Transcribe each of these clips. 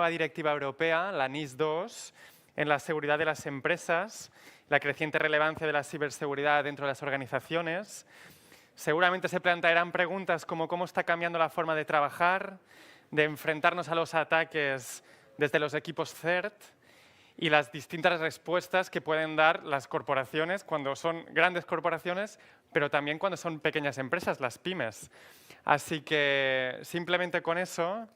nueva directiva europea, la NIS2, en la seguridad de las empresas, la creciente relevancia de la ciberseguridad dentro de las organizaciones. Seguramente se plantearán preguntas como cómo está cambiando la forma de trabajar, de enfrentarnos a los ataques desde los equipos CERT y las distintas respuestas que pueden dar las corporaciones cuando son grandes corporaciones, pero también cuando son pequeñas empresas, las pymes. Así que simplemente con eso,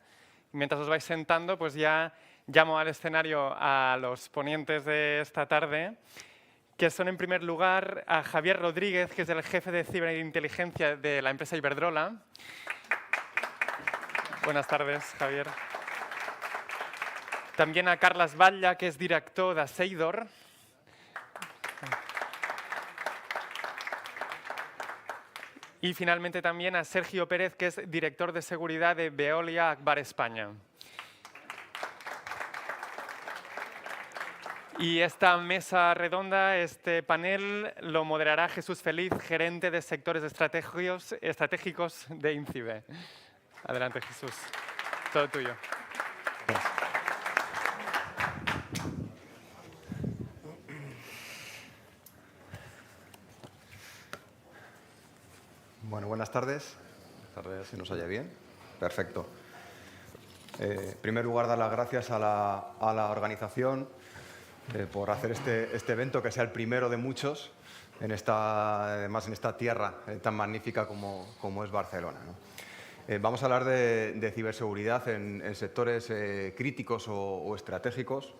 mientras os vais sentando, pues ya llamo al escenario a los ponentes de esta tarde, que son en primer lugar a Javier Rodríguez, que es el jefe de ciberinteligencia de la empresa Iberdrola. Buenas tardes, Javier. También a Carles Batlle, que es director de Seidor. Y finalmente también a Sergio Pérez, que es director de seguridad de Veolia Agbar España. Y esta mesa redonda, este panel, lo moderará Jesús Feliz, gerente de sectores estratégicos de INCIBE. Adelante, Jesús. Todo tuyo. Gracias. Bueno, buenas tardes. Buenas tardes, ¿se nos oye bien? Perfecto. En primer lugar, dar las gracias a la organización por hacer este evento, que sea el primero de muchos, además en esta tierra tan magnífica como es Barcelona, ¿no? Vamos a hablar de ciberseguridad en sectores críticos o estratégicos,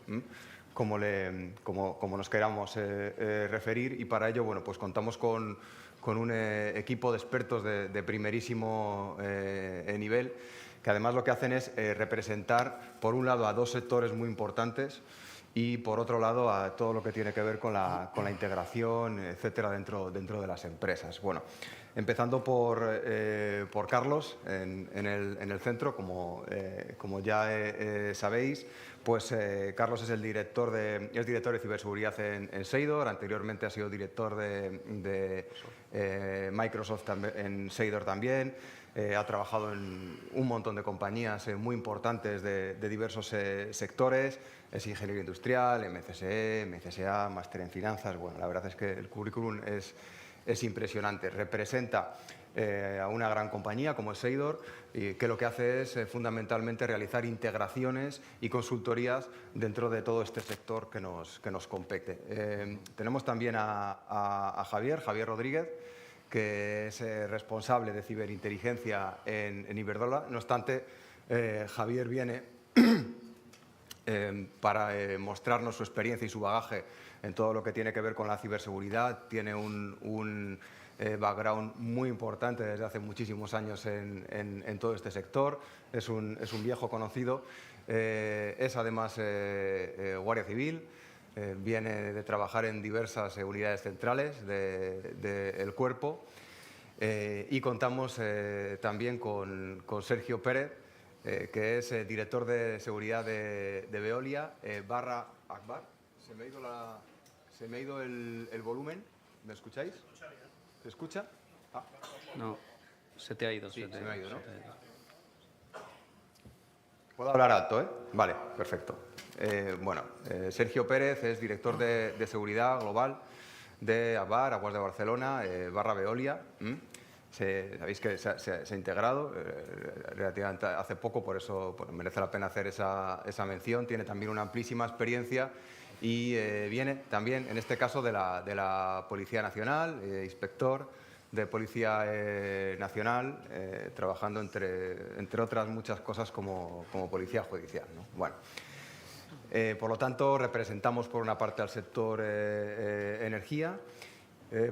como nos queramos referir, y para ello, bueno, pues contamos con un equipo de expertos de primerísimo nivel, que además lo que hacen es representar, por un lado, a dos sectores muy importantes y, por otro lado, a todo lo que tiene que ver con la integración, etcétera, dentro de las empresas. Bueno, empezando por Carlos, en el centro, como ya sabéis, pues Carlos es director de ciberseguridad en Seidor. Anteriormente ha sido director de Microsoft en Seidor también. Ha trabajado en un montón de compañías muy importantes de diversos sectores. Es ingeniero industrial, MCSE, MCSA, máster en finanzas. Bueno, la verdad es que el currículum es impresionante. Representa a una gran compañía como es Seidor, que lo que hace es fundamentalmente realizar integraciones y consultorías dentro de todo este sector que nos compete. Tenemos también a Javier Rodríguez, que es responsable de ciberinteligencia en Iberdrola. No obstante, Javier viene para mostrarnos su experiencia y su bagaje en todo lo que tiene que ver con la ciberseguridad. Tiene un background muy importante desde hace muchísimos años en todo este sector. Es un viejo conocido. Es además guardia civil. Viene de trabajar en diversas unidades centrales del cuerpo. Y contamos también con Sergio Pérez, que es director de seguridad de Veolia barra Agbar. Se me ha ido el volumen. ¿Me escucháis? ¿Se escucha? Ah. No, se te ha ido. Sí, se me ha ido, ¿no? Puedo hablar alto, ¿eh? Vale, perfecto. Sergio Pérez es director de seguridad global de Agbar, Aguas de Barcelona, barra Veolia. Sabéis que se ha integrado relativamente hace poco, por eso merece la pena hacer esa mención. Tiene también una amplísima experiencia y viene también, en este caso, de la Policía Nacional, inspector de Policía Nacional, trabajando entre otras muchas cosas como policía judicial, ¿no? Bueno. Por lo tanto, representamos por una parte al sector energía,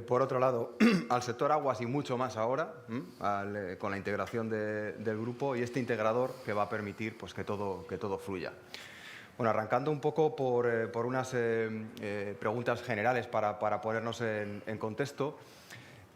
por otro lado al sector aguas y mucho más ahora, con la integración del grupo y este integrador que va a permitir pues, que todo fluya. Bueno, arrancando un poco por unas preguntas generales para ponernos en contexto,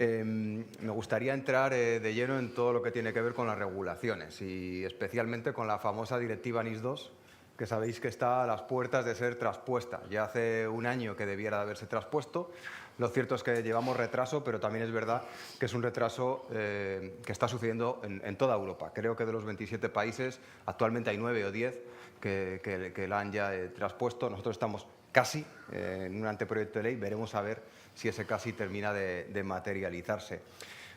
me gustaría entrar de lleno en todo lo que tiene que ver con las regulaciones y especialmente con la famosa directiva NIS2, que sabéis que está a las puertas de ser traspuesta. Ya hace un año que debiera de haberse traspuesto. Lo cierto es que llevamos retraso, pero también es verdad que es un retraso que está sucediendo en toda Europa. Creo que de los 27 países, actualmente hay 9 o 10 que la han ya traspuesto. Nosotros estamos casi en un anteproyecto de ley. Veremos a ver si ese casi termina de materializarse.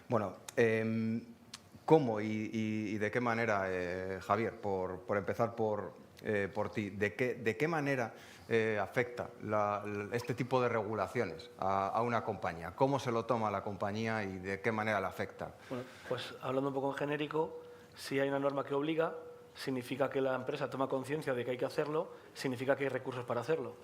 Bueno, ¿cómo y de qué manera, Javier? Por empezar por ti, ¿de qué manera afecta este tipo de regulaciones a una compañía? ¿Cómo se lo toma la compañía y de qué manera la afecta? Bueno, pues hablando un poco en genérico, si hay una norma que obliga, significa que la empresa toma conciencia de que hay que hacerlo, significa que hay recursos para hacerlo.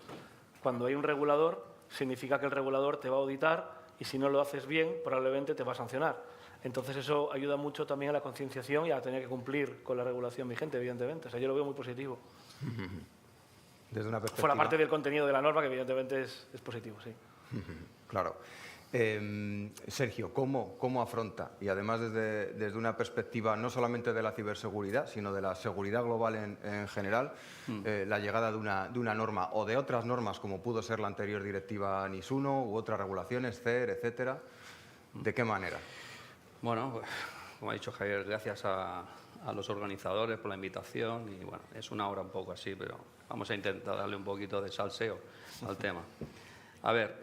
Cuando hay un regulador, significa que el regulador te va a auditar y si no lo haces bien, probablemente te va a sancionar. Entonces eso ayuda mucho también a la concienciación y a tener que cumplir con la regulación vigente, evidentemente. O sea, yo lo veo muy positivo. Desde una perspectiva... Fuera parte del contenido de la norma, que evidentemente es positivo, sí. Claro. Sergio, ¿cómo afronta? Y además desde una perspectiva no solamente de la ciberseguridad, sino de la seguridad global en general, la llegada de una norma o de otras normas, como pudo ser la anterior directiva NIS1 u otras regulaciones, CER, etcétera. ¿De qué manera? Bueno, pues, como ha dicho Javier, gracias a los organizadores por la invitación y bueno, es una hora un poco así, pero vamos a intentar darle un poquito de salseo al tema. A ver,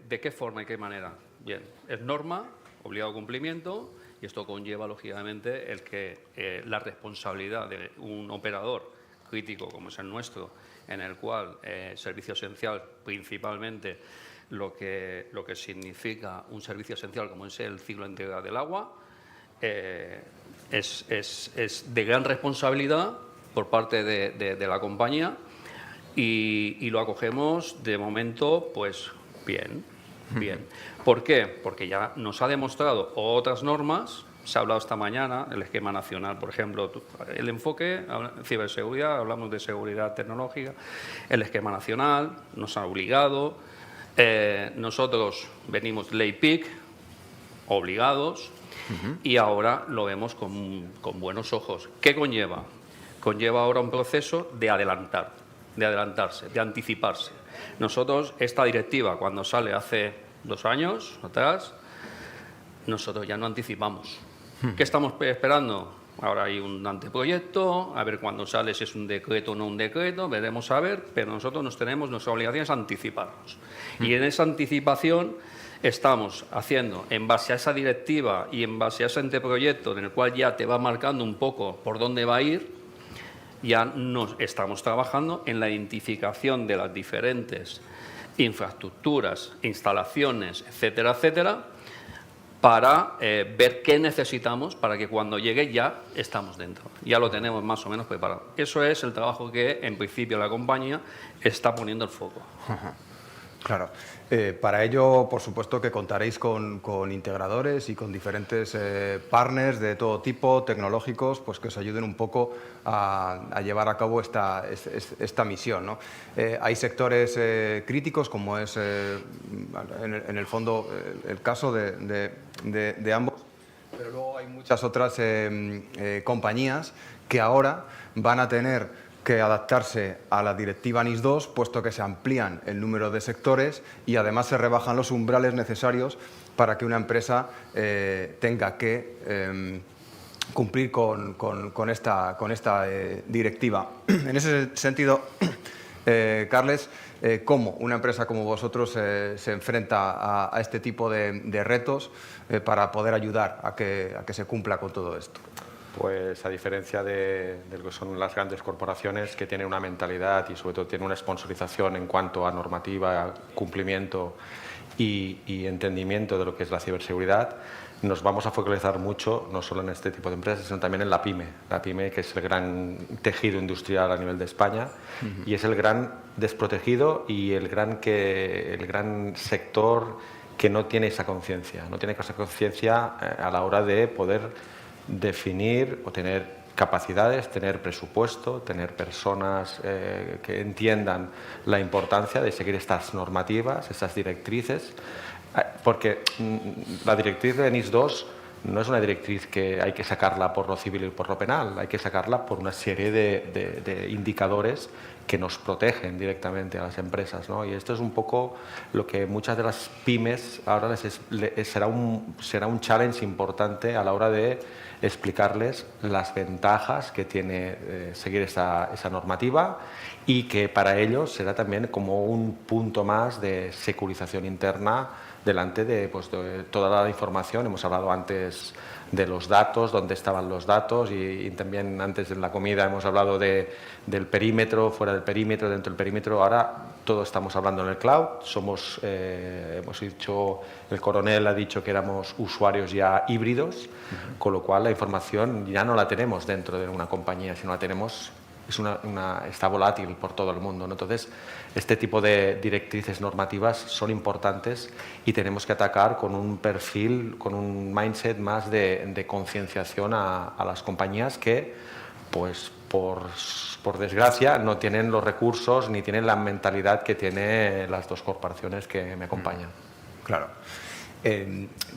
¿de qué forma y qué manera? Bien, es norma, obligado cumplimiento, y esto conlleva, lógicamente, el que la responsabilidad de un operador crítico como es el nuestro, en el cual servicio esencial, principalmente lo que significa un servicio esencial como es el ciclo integral del agua, es de gran responsabilidad por parte de la compañía. Y lo acogemos de momento, pues bien. ¿Por qué? Porque ya nos ha demostrado otras normas, se ha hablado esta mañana, el esquema nacional, por ejemplo, el enfoque, ciberseguridad, hablamos de seguridad tecnológica, el esquema nacional nos ha obligado, nosotros venimos ley PIC, obligados, y ahora lo vemos con buenos ojos. ¿Qué conlleva? Conlleva ahora un proceso de adelantarse, de anticiparse. Nosotros, esta directiva, cuando sale hace 2 años atrás, nosotros ya no anticipamos. ¿Qué estamos esperando? Ahora hay un anteproyecto, a ver cuándo sale, si es un decreto o no un decreto, veremos a ver, pero nosotros nuestra obligación es anticiparnos. Y en esa anticipación estamos haciendo, en base a esa directiva y en base a ese anteproyecto, en el cual ya te va marcando un poco por dónde va a ir, ya nos estamos trabajando en la identificación de las diferentes infraestructuras, instalaciones, etcétera, etcétera, para ver qué necesitamos para que cuando llegue ya estamos dentro. Ya lo tenemos más o menos preparado. Eso es el trabajo que, en principio, la compañía está poniendo el foco. Claro. Para ello, por supuesto, que contaréis con integradores y con diferentes partners de todo tipo, tecnológicos, pues que os ayuden un poco a llevar a cabo esta misión, ¿no? Hay sectores críticos, como es, en el fondo, el caso de ambos, pero luego hay muchas otras compañías que ahora van a tener que adaptarse a la directiva NIS2, puesto que se amplían el número de sectores y además se rebajan los umbrales necesarios para que una empresa tenga que cumplir con esta directiva. En ese sentido, Carles, ¿cómo una empresa como vosotros se enfrenta a este tipo de retos para poder ayudar a que se cumpla con todo esto? Pues a diferencia de lo que son las grandes corporaciones, que tienen una mentalidad y sobre todo tienen una sponsorización en cuanto a normativa, cumplimiento y entendimiento de lo que es la ciberseguridad, nos vamos a focalizar mucho, no solo en este tipo de empresas, sino también en la PYME, que es el gran tejido industrial a nivel de España y es el gran desprotegido y el gran sector que no tiene esa conciencia, a la hora de poder definir o tener capacidades, tener presupuesto, tener personas que entiendan la importancia de seguir estas normativas, estas directrices, porque la directriz de NIS2 no es una directriz que hay que sacarla por lo civil y por lo penal, hay que sacarla por una serie de indicadores que nos protegen directamente a las empresas, ¿no? Y esto es un poco lo que muchas de las pymes ahora será un challenge importante a la hora de explicarles las ventajas que tiene seguir esa normativa, y que para ellos será también como un punto más de securización interna delante de toda la información. Hemos hablado antes de los datos, dónde estaban los datos, y también antes en la comida hemos hablado del perímetro, fuera del perímetro, dentro del perímetro. Ahora todo estamos hablando en el cloud. Hemos dicho, el coronel ha dicho que éramos usuarios ya híbridos, con lo cual la información ya no la tenemos dentro de una compañía, sino la tenemos, está volátil por todo el mundo, ¿no? Entonces, este tipo de directrices normativas son importantes y tenemos que atacar con un perfil, con un mindset más de concienciación a las compañías que, pues, por desgracia, no tienen los recursos ni tienen la mentalidad que tienen las dos corporaciones que me acompañan. Claro.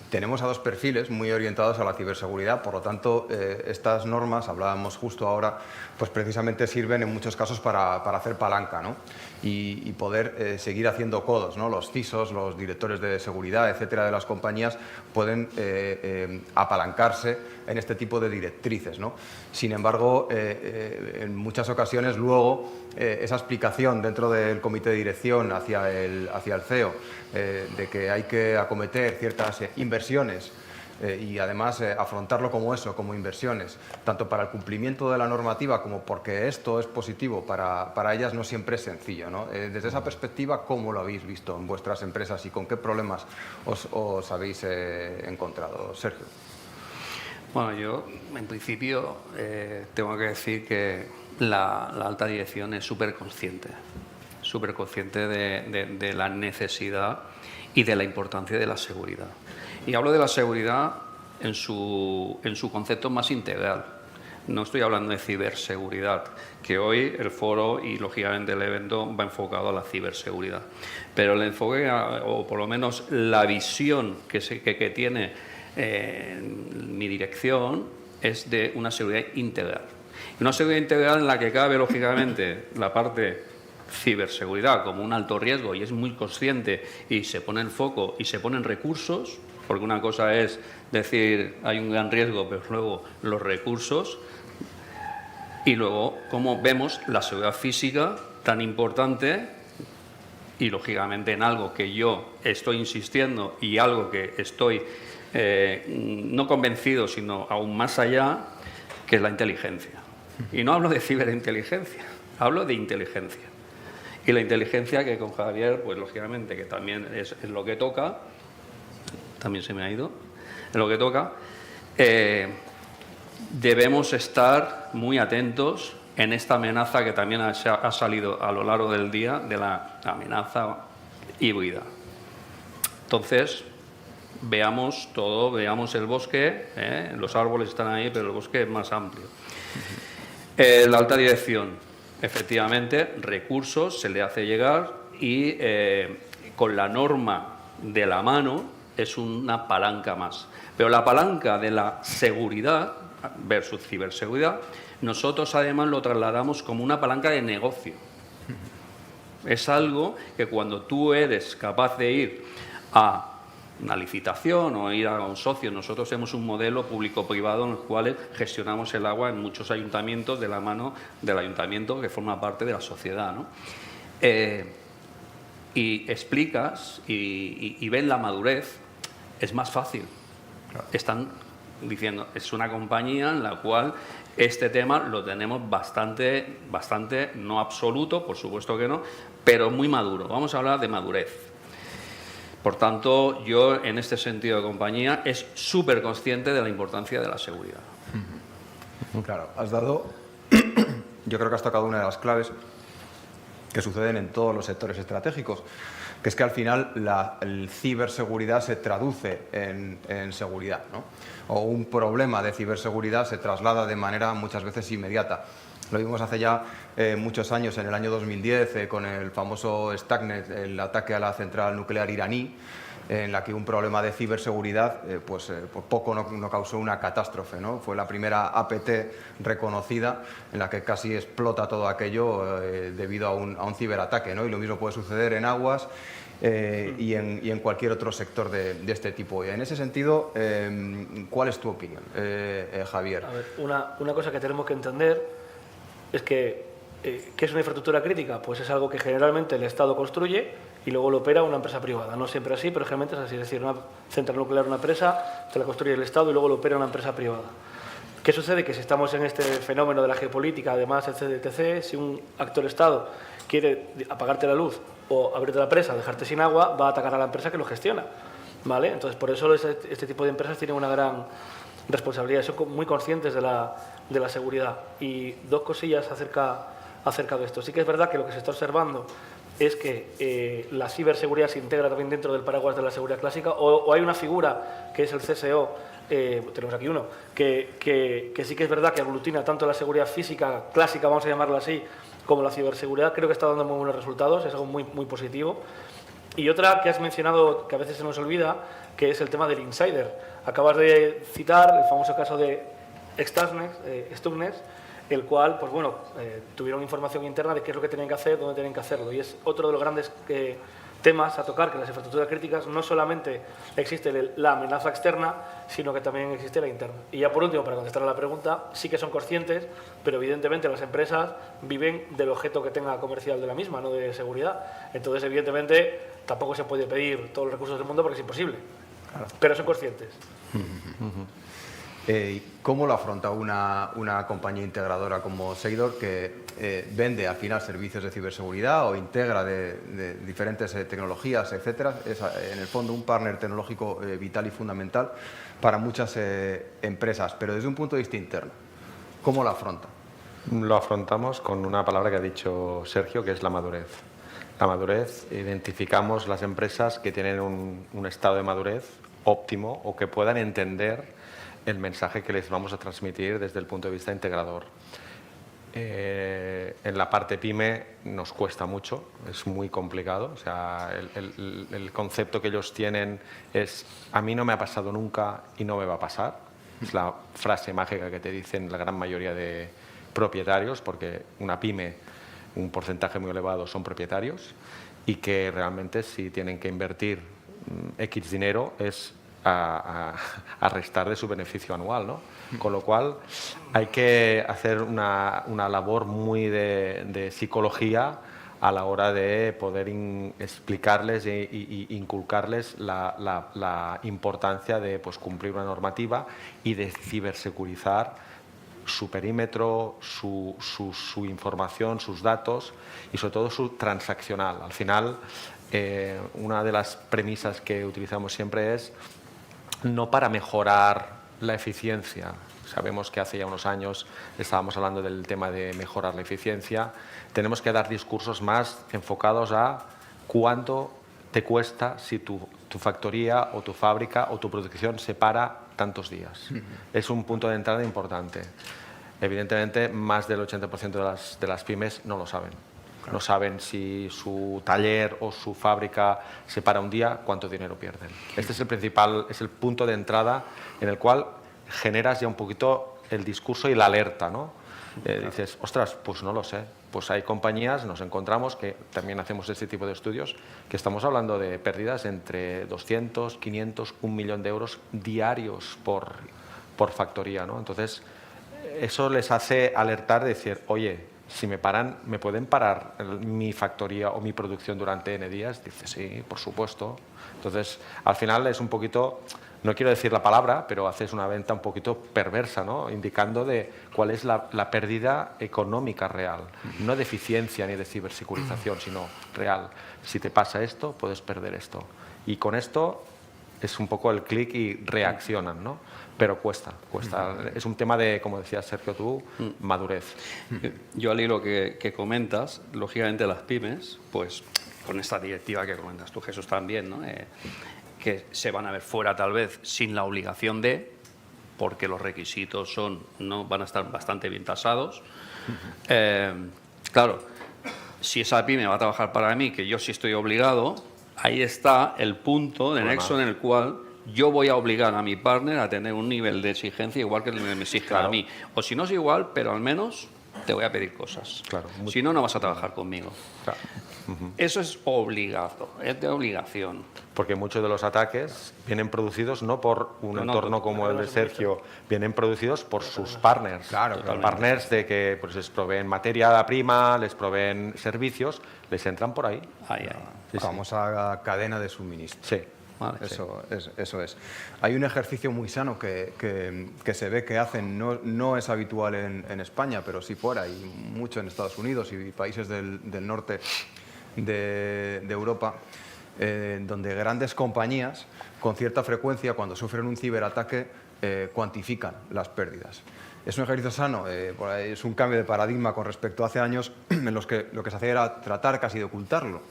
Tenemos a dos perfiles muy orientados a la ciberseguridad, por lo tanto, estas normas, hablábamos justo ahora, pues precisamente sirven en muchos casos para hacer palanca, ¿no? Y poder seguir haciendo codos, ¿no? Los CISOs, los directores de seguridad, etcétera, de las compañías pueden apalancarse en este tipo de directrices, ¿no? Sin embargo, en muchas ocasiones luego esa explicación dentro del comité de dirección hacia el CEO de que hay que acometer ciertas inversiones y además afrontarlo como eso, como inversiones, tanto para el cumplimiento de la normativa como porque esto es positivo para ellas, no siempre es sencillo, ¿no? Desde esa perspectiva, ¿cómo lo habéis visto en vuestras empresas y con qué problemas os habéis encontrado? Sergio. Bueno, yo en principio tengo que decir que la alta dirección es súper consciente de la necesidad y de la importancia de la seguridad. Y hablo de la seguridad en su concepto más integral. No estoy hablando de ciberseguridad, que hoy el foro y, lógicamente, el evento va enfocado a la ciberseguridad. Pero el enfoque, o por lo menos la visión que tiene mi dirección, es de una seguridad integral. Una seguridad integral en la que cabe, lógicamente, la parte ciberseguridad como un alto riesgo, y es muy consciente y se pone el foco y se ponen recursos, porque una cosa es decir hay un gran riesgo, pero luego los recursos, y luego como vemos la seguridad física tan importante, y lógicamente en algo que yo estoy insistiendo y algo que estoy no convencido, sino aún más allá, que es la inteligencia. Y no hablo de ciberinteligencia, hablo de inteligencia. Y la inteligencia, que con Javier, pues lógicamente, que también es lo que toca, también se me ha ido, es lo que toca, debemos estar muy atentos en esta amenaza que también ha salido a lo largo del día, de la amenaza híbrida. Entonces, veamos todo, veamos el bosque, los árboles están ahí, pero el bosque es más amplio. La alta dirección, efectivamente, recursos se le hace llegar y con la norma de la mano es una palanca más. Pero la palanca de la seguridad versus ciberseguridad, nosotros además lo trasladamos como una palanca de negocio. Es algo que cuando tú eres capaz de ir a una licitación o ir a un socio, nosotros tenemos un modelo público-privado en el cual gestionamos el agua en muchos ayuntamientos de la mano del ayuntamiento que forma parte de la sociedad, ¿no? Y explicas y ven la madurez, es más fácil. Están diciendo, es una compañía en la cual este tema lo tenemos bastante, no absoluto, por supuesto que no, pero muy maduro. Vamos a hablar de madurez. Por tanto, yo en este sentido de compañía es súper consciente de la importancia de la seguridad. Claro, yo creo que has tocado una de las claves que suceden en todos los sectores estratégicos, que es que al final la ciberseguridad se traduce en seguridad, ¿no? O un problema de ciberseguridad se traslada de manera muchas veces inmediata. Lo vimos hace ya muchos años, en el año 2010, con el famoso Stuxnet, el ataque a la central nuclear iraní, en la que un problema de ciberseguridad por poco no causó una catástrofe, ¿no? Fue la primera APT reconocida en la que casi explota todo aquello debido a un ciberataque, ¿no? Y lo mismo puede suceder en aguas y en cualquier otro sector de este tipo. Y en ese sentido, ¿cuál es tu opinión, Javier? A ver, una cosa que tenemos que entender es que ¿qué es una infraestructura crítica? Pues es algo que generalmente el Estado construye y luego lo opera una empresa privada. No siempre así, pero generalmente es así. Es decir, una central nuclear, una empresa, se la construye el Estado y luego lo opera una empresa privada. ¿Qué sucede? Que si estamos en este fenómeno de la geopolítica, además, etc., si un actor Estado quiere apagarte la luz o abrirte la presa, dejarte sin agua, va a atacar a la empresa que lo gestiona, ¿vale? Entonces, por eso este tipo de empresas tienen una gran responsabilidad, son muy conscientes de la seguridad. Y dos cosillas acerca de esto. Sí que es verdad que lo que se está observando es que la ciberseguridad se integra también dentro del paraguas de la seguridad clásica, o hay una figura que es el CSO, tenemos aquí uno, que sí que es verdad que aglutina tanto la seguridad física clásica, vamos a llamarla así, como la ciberseguridad. Creo que está dando muy buenos resultados, es algo muy, muy positivo. Y otra que has mencionado, que a veces se nos olvida, que es el tema del insider. Acabas de citar el famoso caso de Stuxnet, el cual, pues bueno, tuvieron información interna de qué es lo que tenían que hacer, dónde tenían que hacerlo. Y es otro de los grandes temas a tocar, que en las infraestructuras críticas no solamente existe la amenaza externa, sino que también existe la interna. Y ya por último, para contestar a la pregunta, sí que son conscientes, pero evidentemente las empresas viven del objeto que tenga comercial de la misma, no de seguridad. Entonces, evidentemente, tampoco se puede pedir todos los recursos del mundo porque es imposible. Claro. Pero son conscientes. ¿Cómo lo afronta una compañía integradora como Seidor que vende al final servicios de ciberseguridad o integra de diferentes tecnologías, etcétera? Es en el fondo un partner tecnológico vital y fundamental para muchas empresas, pero desde un punto de vista interno. ¿Cómo lo afronta? Lo afrontamos con una palabra que ha dicho Sergio, que es la madurez. La madurez, identificamos las empresas que tienen un estado de madurez óptimo o que puedan entender el mensaje que les vamos a transmitir desde el punto de vista integrador. En la parte PYME nos cuesta mucho, es muy complicado. O sea, el concepto que ellos tienen es: a mí no me ha pasado nunca y no me va a pasar. Es la frase mágica que te dicen la gran mayoría de propietarios, porque una PYME, un porcentaje muy elevado son propietarios, y que realmente si tienen que invertir X dinero es a restar de su beneficio anual, ¿no? Con lo cual hay que hacer una labor muy de psicología a la hora de poder explicarles e inculcarles la importancia de cumplir una normativa y de cibersegurizar su perímetro, su información, sus datos y sobre todo su transaccional. Al final, una de las premisas que utilizamos siempre es no para mejorar la eficiencia. Sabemos que hace ya unos años estábamos hablando del tema de mejorar la eficiencia. Tenemos que dar discursos más enfocados a cuánto te cuesta si tu factoría o tu fábrica o tu producción se para tantos días. Es un punto de entrada importante. Evidentemente, más del 80% de las pymes no lo saben. No saben si su taller o su fábrica se para un día, cuánto dinero pierden. Este es el punto de entrada en el cual generas ya un poquito el discurso y la alerta, ¿no? Dices, ostras, pues no lo sé. Pues hay compañías, nos encontramos, que también hacemos este tipo de estudios, que estamos hablando de pérdidas entre 200, 500, 1 millón de euros diarios por factoría, ¿no? Entonces, eso les hace alertar, decir, oye, si me paran, ¿me pueden parar mi factoría o mi producción durante N días? Dice, sí, por supuesto. Entonces, al final es un poquito, no quiero decir la palabra, pero haces una venta un poquito perversa, ¿no? Indicando de cuál es la pérdida económica real. No de eficiencia ni de cibersecurización, sino real. Si te pasa esto, puedes perder esto. Y con esto es un poco el clic y reaccionan, ¿no? Pero cuesta. Es un tema de, como decías Sergio tú, madurez. Yo al hilo que comentas, lógicamente las pymes, pues con esta directiva que comentas tú, Jesús, también, ¿no? Que se van a ver fuera tal vez sin la obligación de, porque los requisitos van a estar bastante bien tasados. Claro, si esa pyme va a trabajar para mí, que yo sí estoy obligado, ahí está el punto de nexo en el cual yo voy a obligar a mi partner a tener un nivel de exigencia igual que el que me exigen a mí. O si no es igual, pero al menos te voy a pedir cosas. Claro. Si no, no vas a trabajar conmigo. Claro. Eso es obligado, es de obligación. Porque muchos de los ataques vienen producidos no por un entorno como el de Sergio, vienen producidos por sus partners. Claro, Partners de que pues, les proveen materia prima, les proveen servicios, les entran por ahí. Ahí. Sí, sí. Famosa cadena de suministro. Sí. Vale, Eso es. Hay un ejercicio muy sano que se ve que hacen, no es habitual en España, pero sí fuera, y mucho en Estados Unidos y países del norte de Europa, donde grandes compañías, con cierta frecuencia, cuando sufren un ciberataque, cuantifican las pérdidas. Es un ejercicio sano, es un cambio de paradigma con respecto a hace años en los que lo que se hacía era tratar casi de ocultarlo.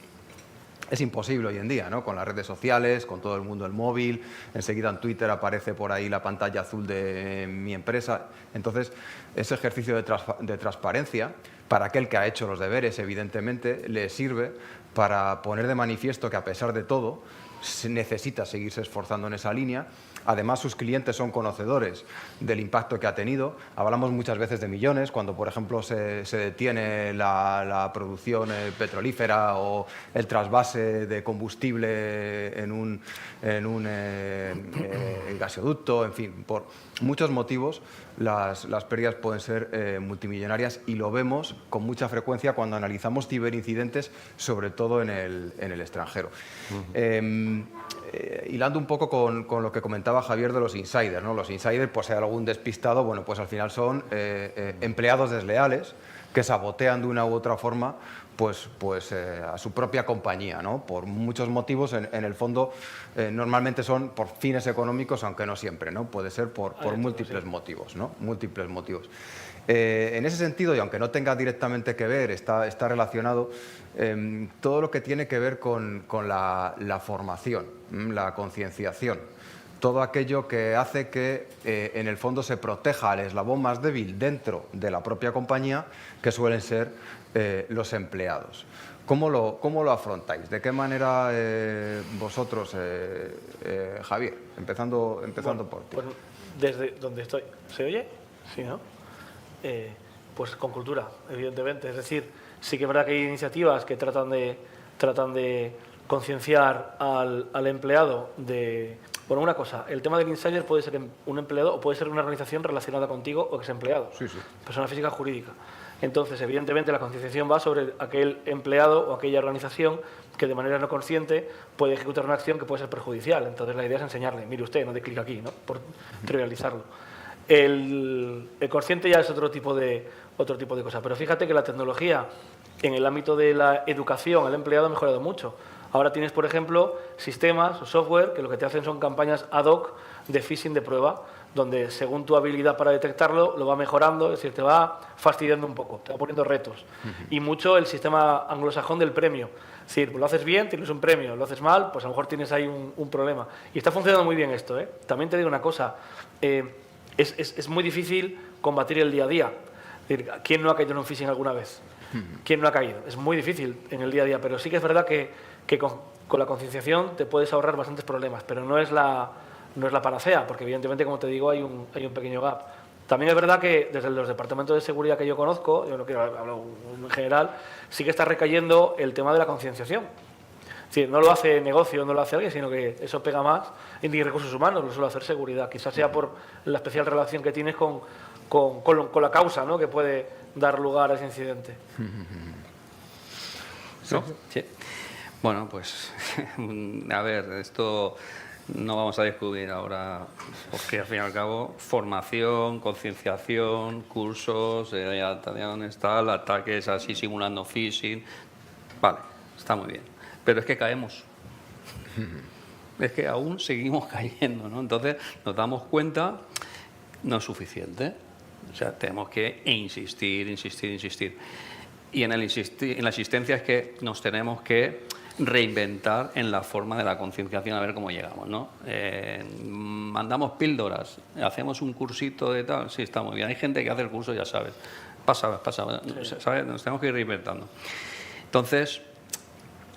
Es imposible hoy en día, ¿no? Con las redes sociales, con todo el mundo el móvil, enseguida en Twitter aparece por ahí la pantalla azul de mi empresa. Entonces, ese ejercicio de transparencia, para aquel que ha hecho los deberes, evidentemente, le sirve para poner de manifiesto que, a pesar de todo, se necesita seguirse esforzando en esa línea. Además, sus clientes son conocedores del impacto que ha tenido. Hablamos muchas veces de millones, cuando, por ejemplo, se detiene la producción petrolífera o el trasvase de combustible en un gasoducto, en fin, por muchos motivos las pérdidas pueden ser multimillonarias, y lo vemos con mucha frecuencia cuando analizamos ciberincidentes, sobre todo en el extranjero. Hilando un poco con lo que comentaba Javier de los insiders, ¿no? Los insiders, pues si hay algún despistado, bueno, pues al final son empleados desleales que sabotean de una u otra forma a su propia compañía, ¿no? Por muchos motivos, en el fondo, normalmente son por fines económicos, aunque no siempre, ¿no? Puede ser por múltiples motivos, ¿no? Múltiples motivos. En ese sentido, y aunque no tenga directamente que ver, está relacionado todo lo que tiene que ver con la formación, la concienciación, todo aquello que hace que en el fondo se proteja al eslabón más débil dentro de la propia compañía, que suelen ser los empleados. ¿Cómo lo afrontáis? ¿De qué manera vosotros, Javier, empezando por ti? Pues desde donde estoy, ¿se oye? Sí, ¿no? Pues con cultura, evidentemente. Es decir, sí que es verdad que hay iniciativas que tratan de concienciar al empleado de... Bueno, una cosa, el tema del insider puede ser un empleado o puede ser una organización relacionada contigo o ex empleado, persona física jurídica. Entonces, evidentemente, la concienciación va sobre aquel empleado o aquella organización que de manera no consciente puede ejecutar una acción que puede ser perjudicial. Entonces, la idea es enseñarle, mire usted, no dé clic aquí, ¿no? Por trivializarlo. El consciente ya es otro tipo de cosa. Pero fíjate que la tecnología en el ámbito de la educación al empleado ha mejorado mucho. Ahora tienes, por ejemplo, sistemas o software que lo que te hacen son campañas ad hoc de phishing de prueba, donde según tu habilidad para detectarlo, lo va mejorando, es decir, te va fastidiando un poco, te va poniendo retos. Y mucho el sistema anglosajón del premio. Es decir, pues lo haces bien, tienes un premio, lo haces mal, pues a lo mejor tienes ahí un problema. Y está funcionando muy bien esto, ¿eh? También te digo una cosa, es muy difícil combatir el día a día. Es decir, ¿quién no ha caído en un phishing alguna vez? ¿Quién no ha caído? Es muy difícil en el día a día, pero sí que es verdad que con la concienciación te puedes ahorrar bastantes problemas, pero no es la panacea, porque evidentemente, como te digo, hay un pequeño gap. También es verdad que desde los departamentos de seguridad que yo conozco, yo no quiero hablar en general, sí que está recayendo el tema de la concienciación. Es decir, no lo hace negocio, no lo hace alguien, sino que eso pega más en recursos humanos, lo suele hacer seguridad. Quizás sea por la especial relación que tienes con la causa, ¿no?, que puede dar lugar a ese incidente. ¿No? Sí. Bueno, pues, a ver, esto no vamos a descubrir ahora, porque al fin y al cabo, formación, concienciación, cursos, adaptaciones, tal, ataques así simulando phishing, vale, está muy bien, pero es que caemos. Es que aún seguimos cayendo, ¿no? Entonces nos damos cuenta, no es suficiente. O sea, tenemos que insistir. Y en la insistencia es que nos tenemos que reinventar en la forma de la concienciación, a ver cómo llegamos, ¿no? Mandamos píldoras, hacemos un cursito de tal, sí, está muy bien. Hay gente que hace el curso, ya sabes, pasa, ¿sabes? Nos tenemos que ir reinventando. Entonces,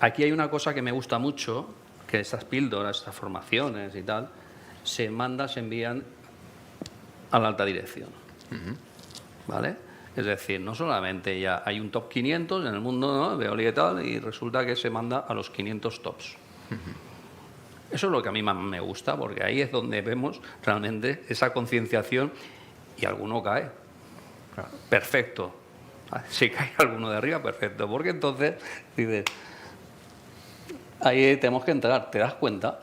aquí hay una cosa que me gusta mucho, que estas píldoras, estas formaciones y tal, se envían a la alta dirección. ¿Vale? Es decir, no solamente ya hay un top 500 en el mundo, ¿no?, de Veolia y tal, y resulta que se manda a los 500 tops. Eso es lo que a mí más me gusta, porque ahí es donde vemos realmente esa concienciación y alguno cae. Perfecto. Si cae alguno de arriba, perfecto. Porque entonces dices, ahí tenemos que entrar, ¿te das cuenta?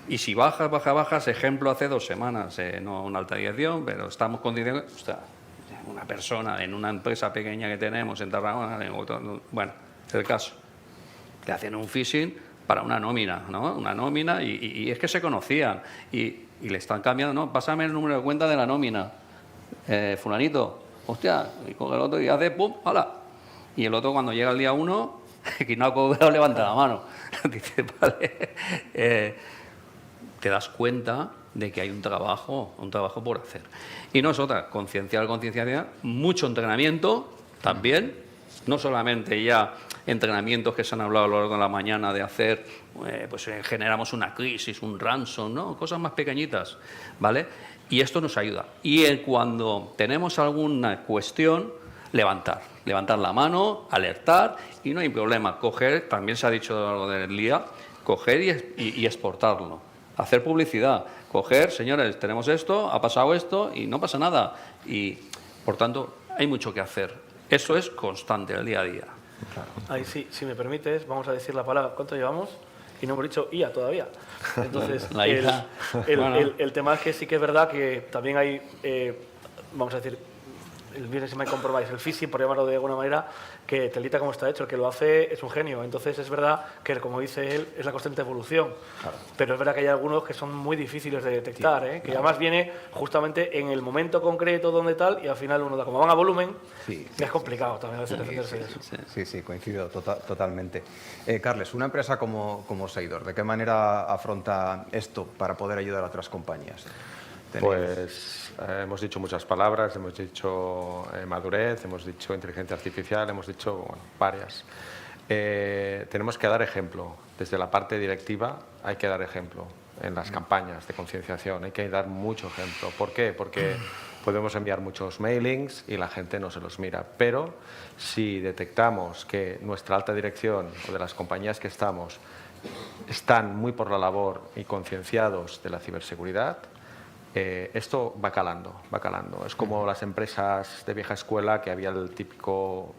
Y si bajas, ejemplo, hace 2 semanas, no una alta dirección, pero estamos concienciando, ostras, una persona en una empresa pequeña que tenemos en Tarragona, bueno, es el caso, le hacen un phishing para una nómina, ¿no? Una nómina y es que se conocían y le están cambiando, ¿no? Pásame el número de cuenta de la nómina, fulanito, hostia, y con el otro y hace pum, ¡hala! Y el otro cuando llega el día 1, que no ha cobrado, levanta la mano. Dice, vale, te das cuenta de que hay un trabajo por hacer. Y no es otra, concienciar, mucho entrenamiento también, no solamente ya entrenamientos que se han hablado a lo largo de la mañana de hacer, pues generamos una crisis, un ransom, ¿no? Cosas más pequeñitas, ¿vale? Y esto nos ayuda. Y cuando tenemos alguna cuestión, levantar la mano, alertar y no hay problema. Coger, también se ha dicho a lo largo del día, coger y exportarlo. Hacer publicidad, coger, señores, tenemos esto, ha pasado esto y no pasa nada. Y, por tanto, hay mucho que hacer. Eso es constante, el día a día. Claro. Ahí sí, si me permites, vamos a decir la palabra, ¿cuánto llevamos? Y no hemos dicho IA todavía. Entonces, La IA. el tema es que sí que es verdad que también hay, vamos a decir, el business my compromise, el phishing, por llamarlo de alguna manera, que telita como está hecho, el que lo hace es un genio. Entonces es verdad que, como dice él, es la constante evolución. Claro. Pero es verdad que hay algunos que son muy difíciles de detectar, que claro, además viene justamente en el momento concreto donde tal, y al final uno da, como van a volumen, es complicado también a veces defenderse de eso. Sí, coincido totalmente. Carles, una empresa como Seidor, ¿de qué manera afronta esto para poder ayudar a otras compañías? Pues hemos dicho muchas palabras, hemos dicho madurez, hemos dicho inteligencia artificial, hemos dicho varias. Tenemos que dar ejemplo. Desde la parte directiva hay que dar ejemplo en las campañas de concienciación, hay que dar mucho ejemplo. ¿Por qué? Porque podemos enviar muchos mailings y la gente no se los mira, pero si detectamos que nuestra alta dirección o de las compañías que estamos están muy por la labor y concienciados de la ciberseguridad, esto va calando. Es como las empresas de vieja escuela, que había el típico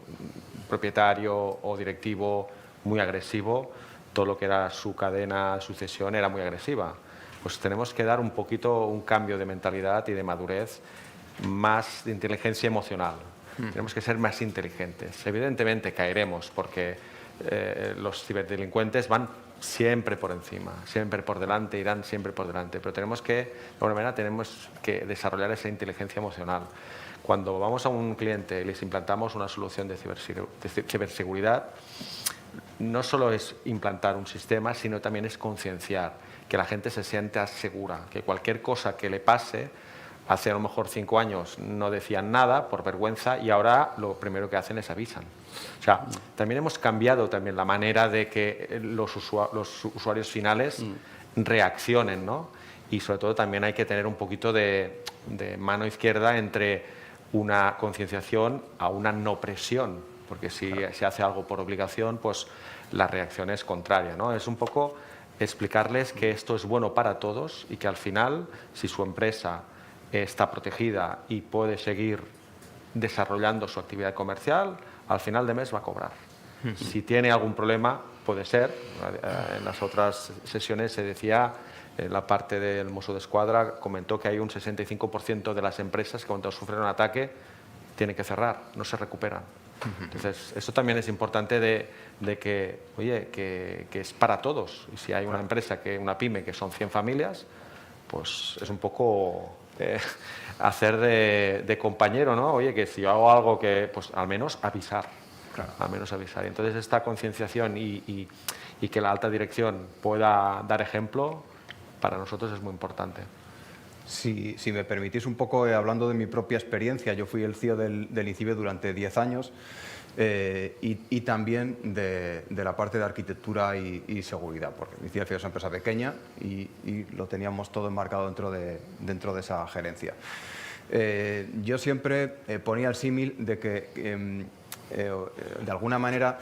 propietario o directivo muy agresivo, todo lo que era su cadena de sucesión era muy agresiva. Pues tenemos que dar un poquito un cambio de mentalidad y de madurez, más de inteligencia emocional. Tenemos que ser más inteligentes. Evidentemente caeremos porque los ciberdelincuentes van siempre por encima, siempre por delante, irán siempre por delante, pero tenemos que desarrollar esa inteligencia emocional. Cuando vamos a un cliente y les implantamos una solución de ciberseguridad, no solo es implantar un sistema, sino también es concienciar, que la gente se sienta segura, que cualquier cosa que le pase, hace a lo mejor 5 años no decían nada por vergüenza y ahora lo primero que hacen es avisan. O sea, también hemos cambiado también la manera de que los usuarios finales reaccionen, ¿no? Y sobre todo también hay que tener un poquito de mano izquierda entre una concienciación a una no presión, porque si se hace algo por obligación, pues la reacción es contraria, ¿no? Es un poco explicarles que esto es bueno para todos y que al final, si su empresa está protegida y puede seguir desarrollando su actividad comercial, al final de mes va a cobrar. Si tiene algún problema, puede ser. En las otras sesiones se decía, en la parte del Mossos d'Esquadra comentó que hay un 65% de las empresas que cuando sufren un ataque tienen que cerrar, no se recuperan. Entonces, eso también es importante de que, oye, que es para todos. Y si hay una empresa, una pyme, que son 100 familias, pues es un poco hacer de compañero, ¿no? Oye, que si yo hago algo que, pues al menos avisar. Claro. Al menos avisar. Y entonces esta concienciación y que la alta dirección pueda dar ejemplo, para nosotros es muy importante. Si me permitís un poco, hablando de mi propia experiencia, yo fui el CEO del INCIBE durante 10 años. y también de la parte de arquitectura y seguridad, porque Iciar es una empresa pequeña y lo teníamos todo enmarcado dentro de esa gerencia. Yo siempre ponía el símil de que, de alguna manera,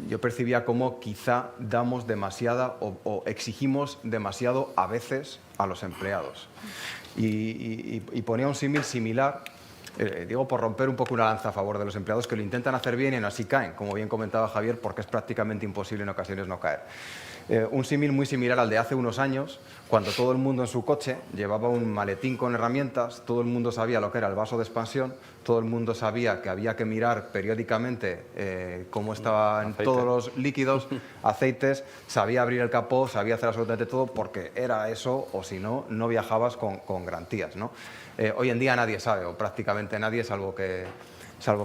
yo percibía como quizá damos demasiada o exigimos demasiado a veces a los empleados. Y ponía un símil similar, digo, por romper un poco una lanza a favor de los empleados que lo intentan hacer bien y aún así caen, como bien comentaba Javier, porque es prácticamente imposible en ocasiones no caer. Un símil muy similar al de hace unos años, cuando todo el mundo en su coche llevaba un maletín con herramientas, todo el mundo sabía lo que era el vaso de expansión, todo el mundo sabía que había que mirar periódicamente cómo estaban todos los líquidos, aceites, sabía abrir el capó, sabía hacer absolutamente todo, porque era eso, o si no, no viajabas con garantías, ¿no? Hoy en día nadie sabe, o prácticamente nadie, salvo que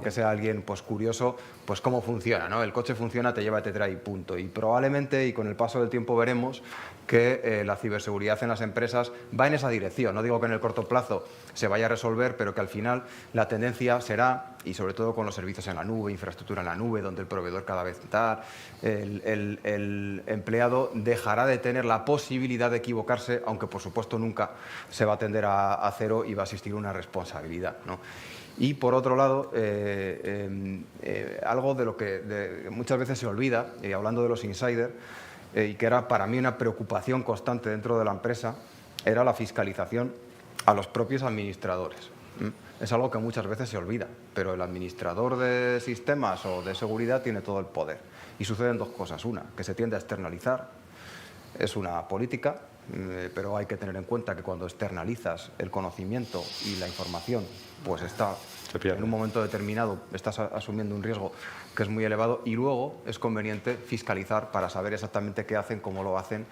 sea alguien pues curioso, pues cómo funciona, ¿no? El coche funciona, te lleva, te trae y punto. Y probablemente, y con el paso del tiempo veremos, que la ciberseguridad en las empresas va en esa dirección. No digo que en el corto plazo se vaya a resolver, pero que al final la tendencia será, y sobre todo con los servicios en la nube, infraestructura en la nube, donde el proveedor cada vez está, el empleado dejará de tener la posibilidad de equivocarse, aunque por supuesto nunca se va a tender a cero y va a existir una responsabilidad, ¿no? Y por otro lado, algo de lo que muchas veces se olvida, hablando de los insiders, y que era para mí una preocupación constante dentro de la empresa, era la fiscalización a los propios administradores. Es algo que muchas veces se olvida, pero el administrador de sistemas o de seguridad tiene todo el poder. Y suceden dos cosas. Una, que se tiende a externalizar, es una política, pero hay que tener en cuenta que cuando externalizas el conocimiento y la información, pues en un momento determinado estás asumiendo un riesgo que es muy elevado, y luego es conveniente fiscalizar para saber exactamente qué hacen, cómo lo hacen,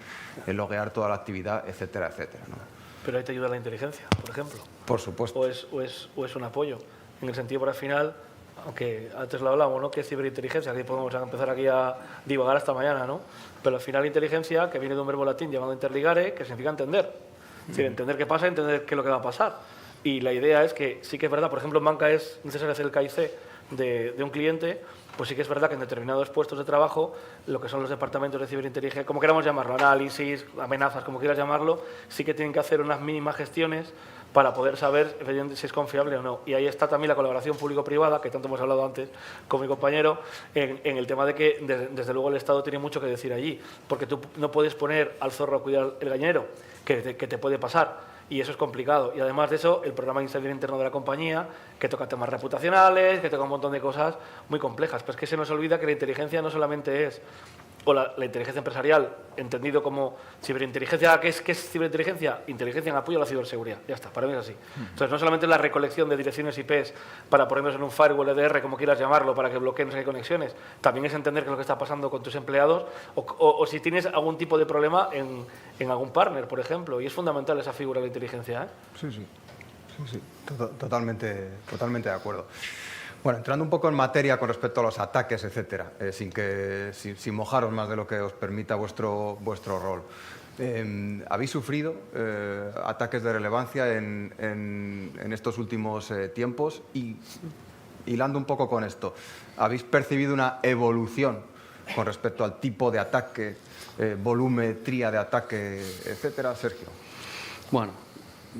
loguear toda la actividad, etcétera, etcétera, ¿no? Pero ahí te ayuda la inteligencia, por ejemplo. Por supuesto. O es un apoyo. En el sentido, por al final, aunque antes lo hablamos, ¿no? Que es ciberinteligencia, que podemos empezar aquí a divagar hasta mañana, ¿no? Pero al final inteligencia, que viene de un verbo latín llamado interligare, que significa entender. Es decir, entender qué pasa, entender qué es lo que va a pasar. Y la idea es que sí que es verdad, por ejemplo, en banca es necesario hacer el KIC de un cliente, pues sí que es verdad que en determinados puestos de trabajo, lo que son los departamentos de ciberinteligencia, como queramos llamarlo, análisis, amenazas, como quieras llamarlo, sí que tienen que hacer unas mínimas gestiones para poder saber si es confiable o no. Y ahí está también la colaboración público-privada, que tanto hemos hablado antes con mi compañero, en el tema de que, desde luego, el Estado tiene mucho que decir allí, porque tú no puedes poner al zorro a cuidar el gallinero, que te puede pasar. Y eso es complicado. Y además de eso, el programa de insider interno de la compañía, que toca temas reputacionales, que toca un montón de cosas muy complejas. Pero es que se nos olvida que la inteligencia no solamente es, o la inteligencia empresarial, entendido como ciberinteligencia. ¿Qué es ciberinteligencia? Inteligencia en apoyo a la ciberseguridad. Ya está, para mí es así. Entonces, no solamente la recolección de direcciones IPs para ponernos en un firewall EDR, como quieras llamarlo, para que bloqueen no sé qué conexiones, también es entender qué es lo que está pasando con tus empleados o si tienes algún tipo de problema en algún partner, por ejemplo. Y es fundamental esa figura de la inteligencia, ¿eh? Sí. Totalmente de acuerdo. Bueno, entrando un poco en materia con respecto a los ataques, etcétera, sin mojaros más de lo que os permita vuestro rol. ¿Habéis sufrido ataques de relevancia en estos últimos tiempos? Y hilando un poco con esto, ¿habéis percibido una evolución con respecto al tipo de ataque, volumetría de ataque, etcétera? Sergio. Bueno,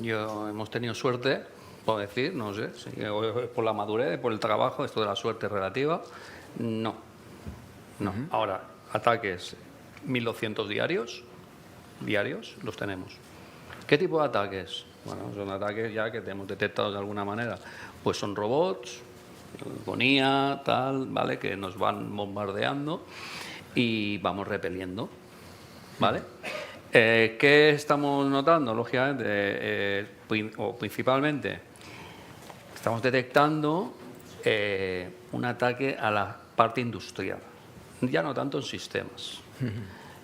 hemos tenido suerte, puedo decir, no sé, si por la madurez, por el trabajo, esto de la suerte relativa, no. Ahora, ataques 1.200 diarios los tenemos. ¿Qué tipo de ataques? Bueno, son ataques ya que hemos detectado de alguna manera. Pues son robots, con IA, tal, ¿vale? Que nos van bombardeando y vamos repeliendo, ¿vale? ¿Qué estamos notando? Lógicamente, o principalmente, estamos detectando un ataque a la parte industrial, ya no tanto en sistemas.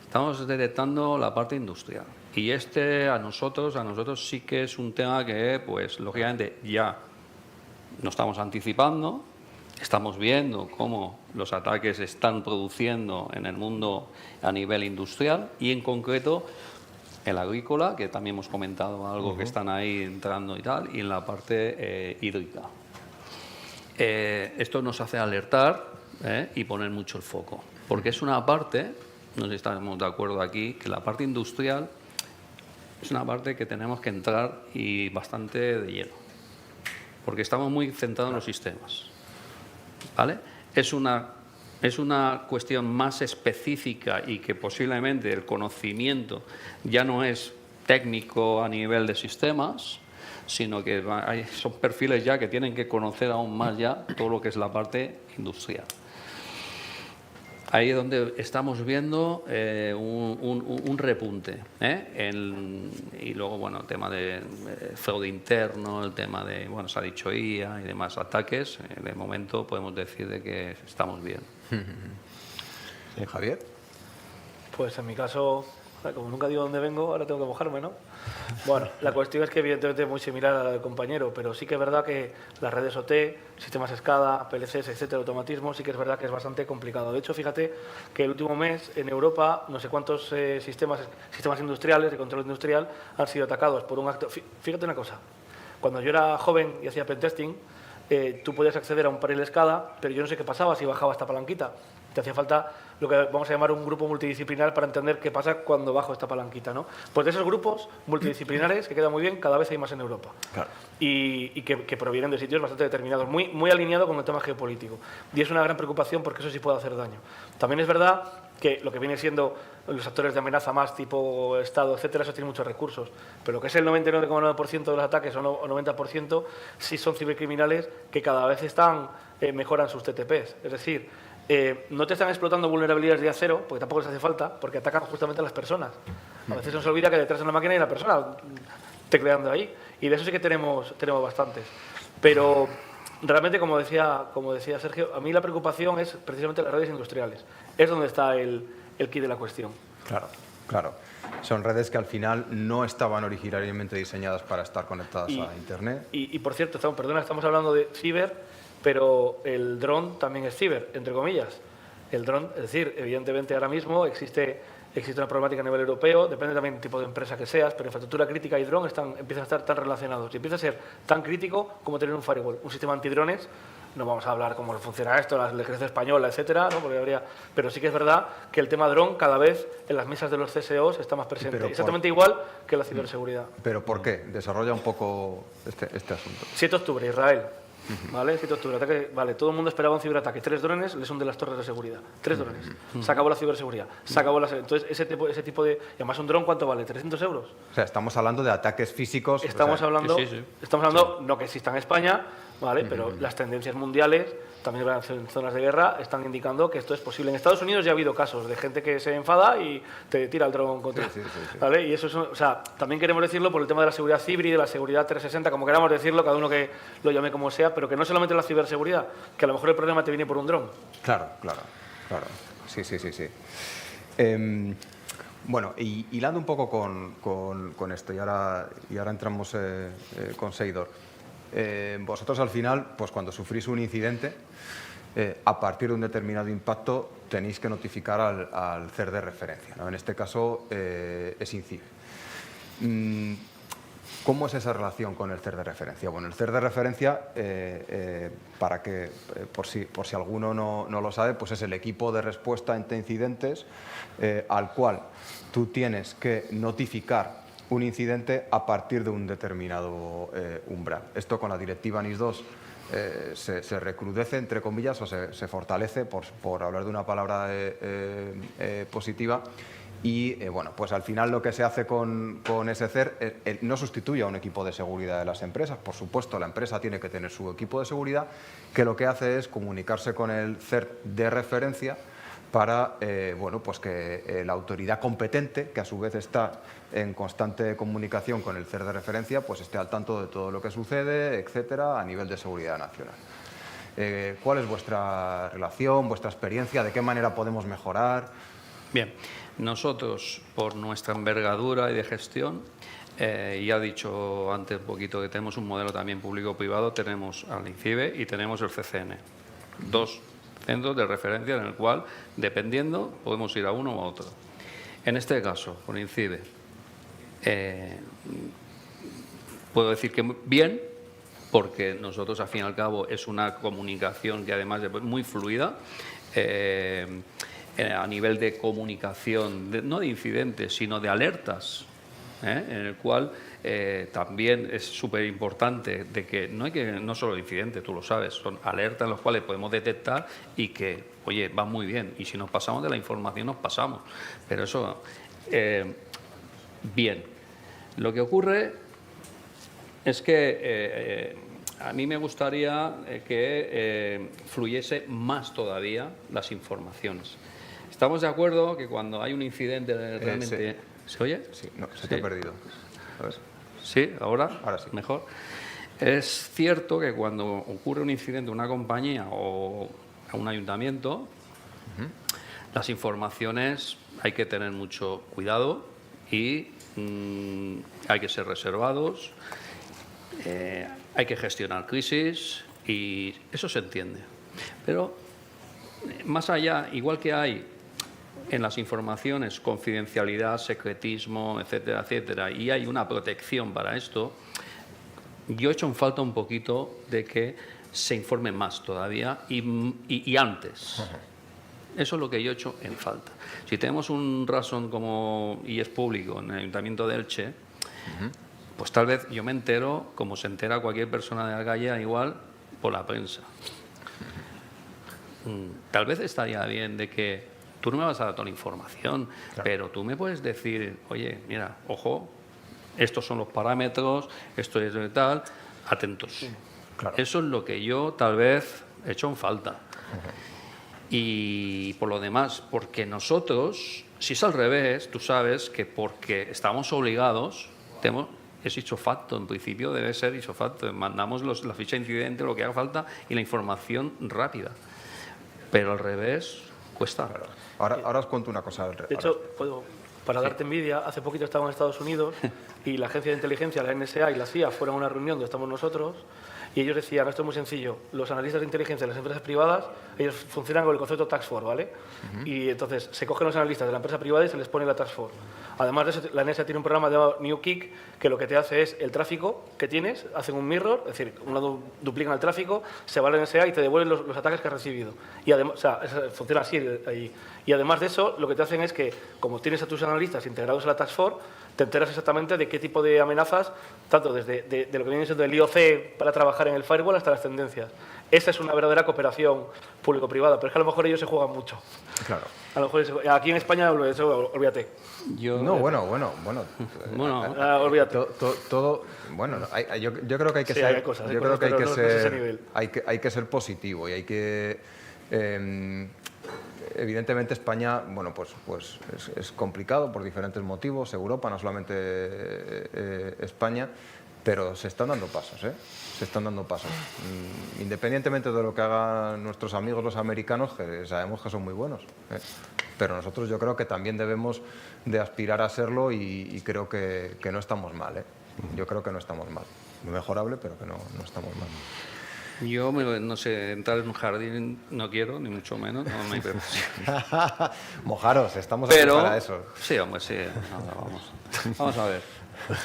Estamos detectando la parte industrial. Y a nosotros sí que es un tema que, pues, lógicamente, ya nos estamos anticipando. Estamos viendo cómo los ataques se están produciendo en el mundo a nivel industrial y, en concreto, el agrícola, que también hemos comentado algo que están ahí entrando y tal, y en la parte hídrica. esto nos hace alertar y poner mucho el foco. Porque es una parte, no sé si estamos de acuerdo aquí, que la parte industrial es una parte que tenemos que entrar y bastante de lleno. Porque estamos muy centrados en los sistemas. ¿Vale? Es una cuestión más específica y que posiblemente el conocimiento ya no es técnico a nivel de sistemas, sino que son perfiles ya que tienen que conocer aún más ya todo lo que es la parte industrial. Ahí es donde estamos viendo un repunte. Y luego, bueno, el tema de fraude interno, el tema de, bueno, se ha dicho IA y demás ataques. De momento podemos decir de que estamos bien. Sí, Javier. Pues en mi caso, como nunca digo dónde vengo, ahora tengo que mojarme, ¿no? Bueno, la cuestión es que evidentemente es muy similar a la del compañero, pero sí que es verdad que las redes OT, sistemas SCADA, PLCs, etcétera, automatismo, sí que es verdad que es bastante complicado. De hecho, fíjate que el último mes en Europa no sé cuántos sistemas industriales, de control industrial, han sido atacados por un acto. Fíjate una cosa, cuando yo era joven y hacía pentesting, tú podías acceder a un panel SCADA, pero yo no sé qué pasaba si bajaba esta palanquita. Te hacía falta lo que vamos a llamar un grupo multidisciplinar para entender qué pasa cuando bajo esta palanquita, ¿no? Pues de esos grupos multidisciplinares, que quedan muy bien, cada vez hay más en Europa. Claro. Y que provienen de sitios bastante determinados, muy alineado con el tema geopolítico. Y es una gran preocupación porque eso sí puede hacer daño. También es verdad que lo que viene siendo los actores de amenaza más tipo Estado, etcétera, eso tiene muchos recursos. Pero lo que es el 99,9% de los ataques o 90% sí son cibercriminales que cada vez mejoran sus TTPs. Es decir, no te están explotando vulnerabilidades de acero, porque tampoco les hace falta, porque atacan justamente a las personas. A veces nos olvida que detrás de una máquina hay una persona tecleando ahí, y de eso sí que tenemos bastantes. Pero realmente, como decía Sergio, a mí la preocupación es precisamente las redes industriales. Es donde está el quid de la cuestión. Claro, claro. Son redes que al final no estaban originariamente diseñadas para estar conectadas a Internet. Y por cierto, estamos hablando de ciber, pero el dron también es ciber, entre comillas. El dron, es decir, evidentemente ahora mismo existe una problemática a nivel europeo, depende también del tipo de empresa que seas, pero infraestructura crítica y dron empiezan a estar tan relacionados y empieza a ser tan crítico como tener un firewall, un sistema antidrones. No vamos a hablar cómo funciona esto, la legislación española, etcétera, ¿no? Pero sí que es verdad que el tema dron cada vez en las mesas de los CSOs está más presente, exactamente igual que la ciberseguridad. ¿Pero por qué? Desarrolla un poco este asunto. 7 de octubre, Israel. ¿Vale? 7 de octubre, ataque, vale, todo el mundo esperaba un ciberataque. 3 drones les hunden las torres de seguridad. 3 drones. Se acabó la ciberseguridad. Se acabó entonces, ese tipo de... Y además, ¿un dron cuánto vale? ¿300 euros? O sea, estamos hablando de ataques físicos. Estamos hablando, no que exista en España, ¿vale? Pero las tendencias mundiales, también en zonas de guerra, están indicando que esto es posible. En Estados Unidos ya ha habido casos de gente que se enfada y te tira el dron contra. Sí. ¿Vale? Y eso es, o sea, también queremos decirlo por el tema de la seguridad híbrida, la seguridad 360, como queramos decirlo, cada uno que lo llame como sea, pero que no solamente la ciberseguridad, que a lo mejor el problema te viene por un dron. Claro. Sí. Bueno, y hilando un poco con esto, y ahora entramos con Seidor. Vosotros al final, pues cuando sufrís un incidente, a partir de un determinado impacto tenéis que notificar al CER de referencia, ¿no? En este caso es INCIBE. ¿Cómo es esa relación con el CER de referencia? Bueno, el CER de referencia, para que por si alguno no lo sabe, pues es el equipo de respuesta ante incidentes al cual tú tienes que notificar un incidente a partir de un determinado umbral. Esto con la directiva NIS2 se recrudece, entre comillas, o se fortalece, por hablar de una palabra positiva. Y bueno, pues al final lo que se hace con ese CER no sustituye a un equipo de seguridad de las empresas. Por supuesto, la empresa tiene que tener su equipo de seguridad, que lo que hace es comunicarse con el CER de referencia para bueno, pues que la autoridad competente, que a su vez está en constante comunicación con el CER de referencia, pues esté al tanto de todo lo que sucede, etcétera, a nivel de seguridad nacional. ¿Cuál es vuestra relación, vuestra experiencia? ¿De qué manera podemos mejorar? Bien, nosotros, por nuestra envergadura y de gestión, ya he dicho antes un poquito que tenemos un modelo también público-privado, tenemos al INCIBE y tenemos el CCN. 2 centros de referencia en el cual, dependiendo, podemos ir a uno o a otro. En este caso, con INCIBE, puedo decir que bien, porque nosotros, al fin y al cabo, es una comunicación que además es muy fluida, a nivel de comunicación, no de incidentes, sino de alertas, en el cual también es súper importante de que no solo incidentes, tú lo sabes, son alertas en las cuales podemos detectar y que, oye, va muy bien, y si nos pasamos de la información nos pasamos, pero eso, bien. Lo que ocurre es que a mí me gustaría que fluyese más todavía las informaciones. Estamos de acuerdo que cuando hay un incidente realmente... ¿Se oye? Sí, no, se te ha perdido. A ver. ¿Sí? ¿Ahora? Ahora sí. ¿Mejor? Es cierto que cuando ocurre un incidente en una compañía o en un ayuntamiento, las informaciones hay que tener mucho cuidado y hay que ser reservados, hay que gestionar crisis y eso se entiende. Pero más allá, igual que hay en las informaciones confidencialidad, secretismo, etcétera, etcétera, y hay una protección para esto, yo he hecho en falta un poquito de que se informe más todavía y antes. Eso es lo que yo he hecho en falta. Si tenemos un razón y es público en el Ayuntamiento de Elche, pues tal vez yo me entero, como se entera cualquier persona de la calle, igual por la prensa. Tal vez estaría bien de que tú no me vas a dar toda la información, claro, pero tú me puedes decir, oye, mira, ojo, estos son los parámetros, esto es tal, atentos. Sí, claro. Eso es lo que yo tal vez he hecho en falta. Y por lo demás, porque nosotros, si es al revés, tú sabes que porque estamos obligados, es ipso facto, en principio debe ser ipso facto, mandamos la ficha de incidente, lo que haga falta y la información rápida. Pero al revés cuesta. Claro. Ahora os cuento una cosa. De hecho, para darte envidia, hace poquito estaba en Estados Unidos y la agencia de inteligencia, la NSA y la CIA fueron a una reunión donde estamos nosotros y ellos decían, esto es muy sencillo, los analistas de inteligencia de las empresas privadas, ellos funcionan con el concepto Task Force, ¿vale? Y entonces se cogen los analistas de la empresa privada y se les pone la Task Force. Además de eso, la NSA tiene un programa llamado NewKick que lo que te hace es el tráfico que tienes, hacen un mirror, es decir, un lado duplican el tráfico, se va a la NSA y te devuelven los ataques que has recibido. Y además, o sea, funciona así ahí. Y además de eso, lo que te hacen es que, como tienes a tus analistas integrados en la Task Force, te enteras exactamente de qué tipo de amenazas, tanto desde de lo que viene siendo el IOC para trabajar en el firewall hasta las tendencias. Esa es una verdadera cooperación público-privada, pero es que a lo mejor ellos se juegan mucho. Claro. A lo mejor aquí en España, eso, olvídate. Bueno. Olvídate. Todo, bueno, yo creo que hay que ser, hay cosas, yo creo que hay que no ser, es ese nivel. hay que ser positivo y hay que evidentemente España, bueno, pues es complicado por diferentes motivos, Europa, no solamente España, pero se están dando pasos, ¿eh? Se están dando pasos. Independientemente de lo que hagan nuestros amigos los americanos, que sabemos que son muy buenos, ¿eh? Pero nosotros yo creo que también debemos de aspirar a serlo y creo que no estamos mal, ¿eh? Yo creo que no estamos mal. Muy mejorable, pero que no estamos mal. Yo, no sé, entrar en un jardín no quiero, ni mucho menos, no me Mojaros, estamos aquí para eso. Sí, hombre, sí. Vamos a ver.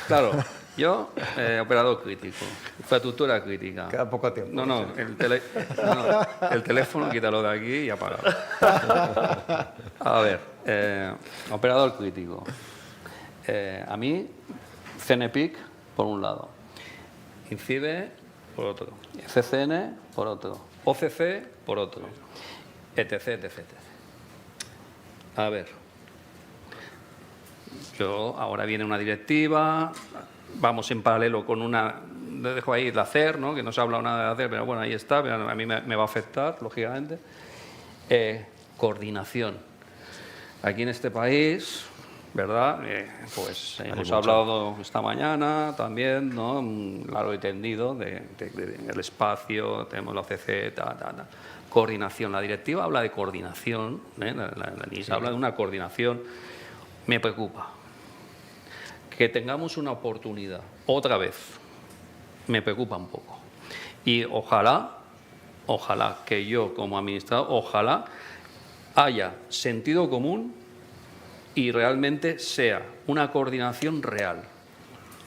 Claro, yo, operador crítico, infraestructura crítica. Queda poco tiempo. No, el teléfono quítalo de aquí y apagado. A ver, operador crítico. A mí, CNPIC, por un lado. INCIBE, por otro, CCN por otro, OCC por otro, etc. A ver, ahora viene una directiva, vamos en paralelo con una, dejo ahí la CER, ¿no? Que no se ha hablado nada de la CER, pero bueno, ahí está, a mí me va a afectar, lógicamente. Coordinación. Aquí en este país, ¿verdad? Pues hemos hablado esta mañana también, ¿no? Largo y tendido del espacio, tenemos la OCC, coordinación. La directiva habla de coordinación, ¿eh? La NIS habla de una coordinación. Me preocupa que tengamos una oportunidad, otra vez, me preocupa un poco. Y ojalá que yo como administrador, ojalá haya sentido común y realmente sea una coordinación real.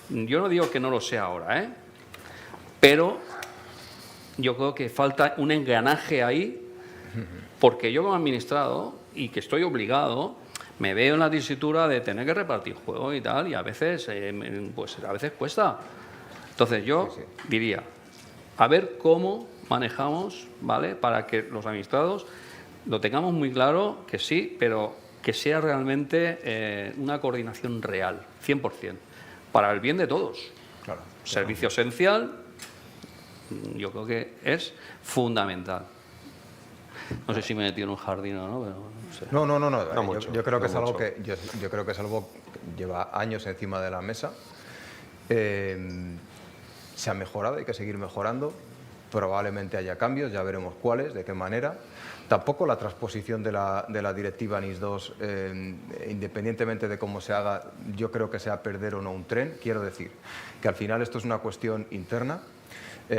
Yo no digo que no lo sea ahora, ¿eh? Pero yo creo que falta un engranaje ahí, porque yo como administrado, y que estoy obligado, me veo en la tesitura de tener que repartir juego y tal, y a veces, pues a veces cuesta. Entonces yo diría, a ver cómo manejamos, ¿vale? Para que los administrados lo tengamos muy claro, que sí, pero que sea realmente una coordinación real, 100%, para el bien de todos. Claro. Servicio esencial, yo creo que es fundamental. No sé si me he metido en un jardín o no, pero no sé. No. mucho, Yo creo que no es algo mucho. que yo creo que es algo que lleva años encima de la mesa. Se ha mejorado, hay que seguir mejorando. Probablemente haya cambios, ya veremos cuáles, de qué manera. Tampoco la transposición de la directiva NIS 2, independientemente de cómo se haga, yo creo que sea perder o no un tren. Quiero decir que al final esto es una cuestión interna.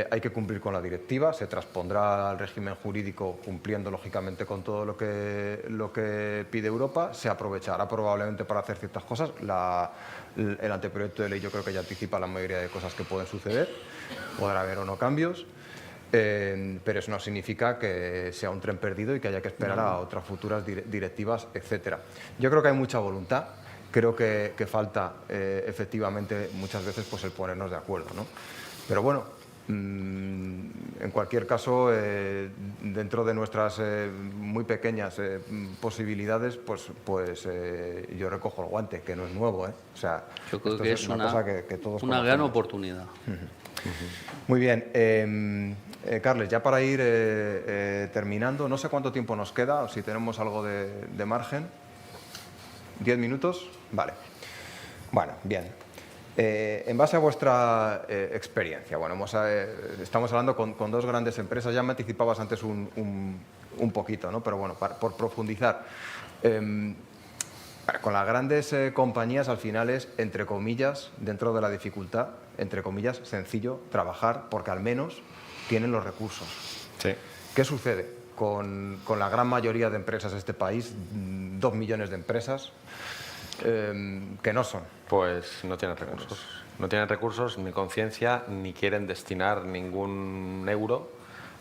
Hay que cumplir con la directiva, se transpondrá al régimen jurídico cumpliendo lógicamente con todo lo que pide Europa, se aprovechará probablemente para hacer ciertas cosas. El anteproyecto de ley yo creo que ya anticipa la mayoría de cosas que pueden suceder, podrá haber o no cambios, pero eso no significa que sea un tren perdido y que haya que esperar a otras futuras directivas, etcétera. Yo creo que hay mucha voluntad. Creo que falta efectivamente muchas veces pues el ponernos de acuerdo, ¿no? Pero bueno, en cualquier caso, dentro de nuestras muy pequeñas posibilidades, pues yo recojo el guante, que no es nuevo, ¿eh? O sea, Yo creo esto que es una cosa que todos una gran conocemos. oportunidad. Muy bien. Carles, ya para ir terminando, no sé cuánto tiempo nos queda, o si tenemos algo de margen. ¿10 minutos? Vale. Bueno, bien. En base a vuestra experiencia, bueno, estamos hablando con dos grandes empresas, ya me anticipabas antes un poquito, ¿no? Pero bueno, por profundizar. Con las grandes compañías al final es, entre comillas, dentro de la dificultad, entre comillas, sencillo trabajar porque al menos tienen los recursos. Sí. ¿Qué sucede con la gran mayoría de empresas de este país, 2 millones de empresas, que no son? Pues no tienen recursos. No tienen recursos ni conciencia ni quieren destinar ningún euro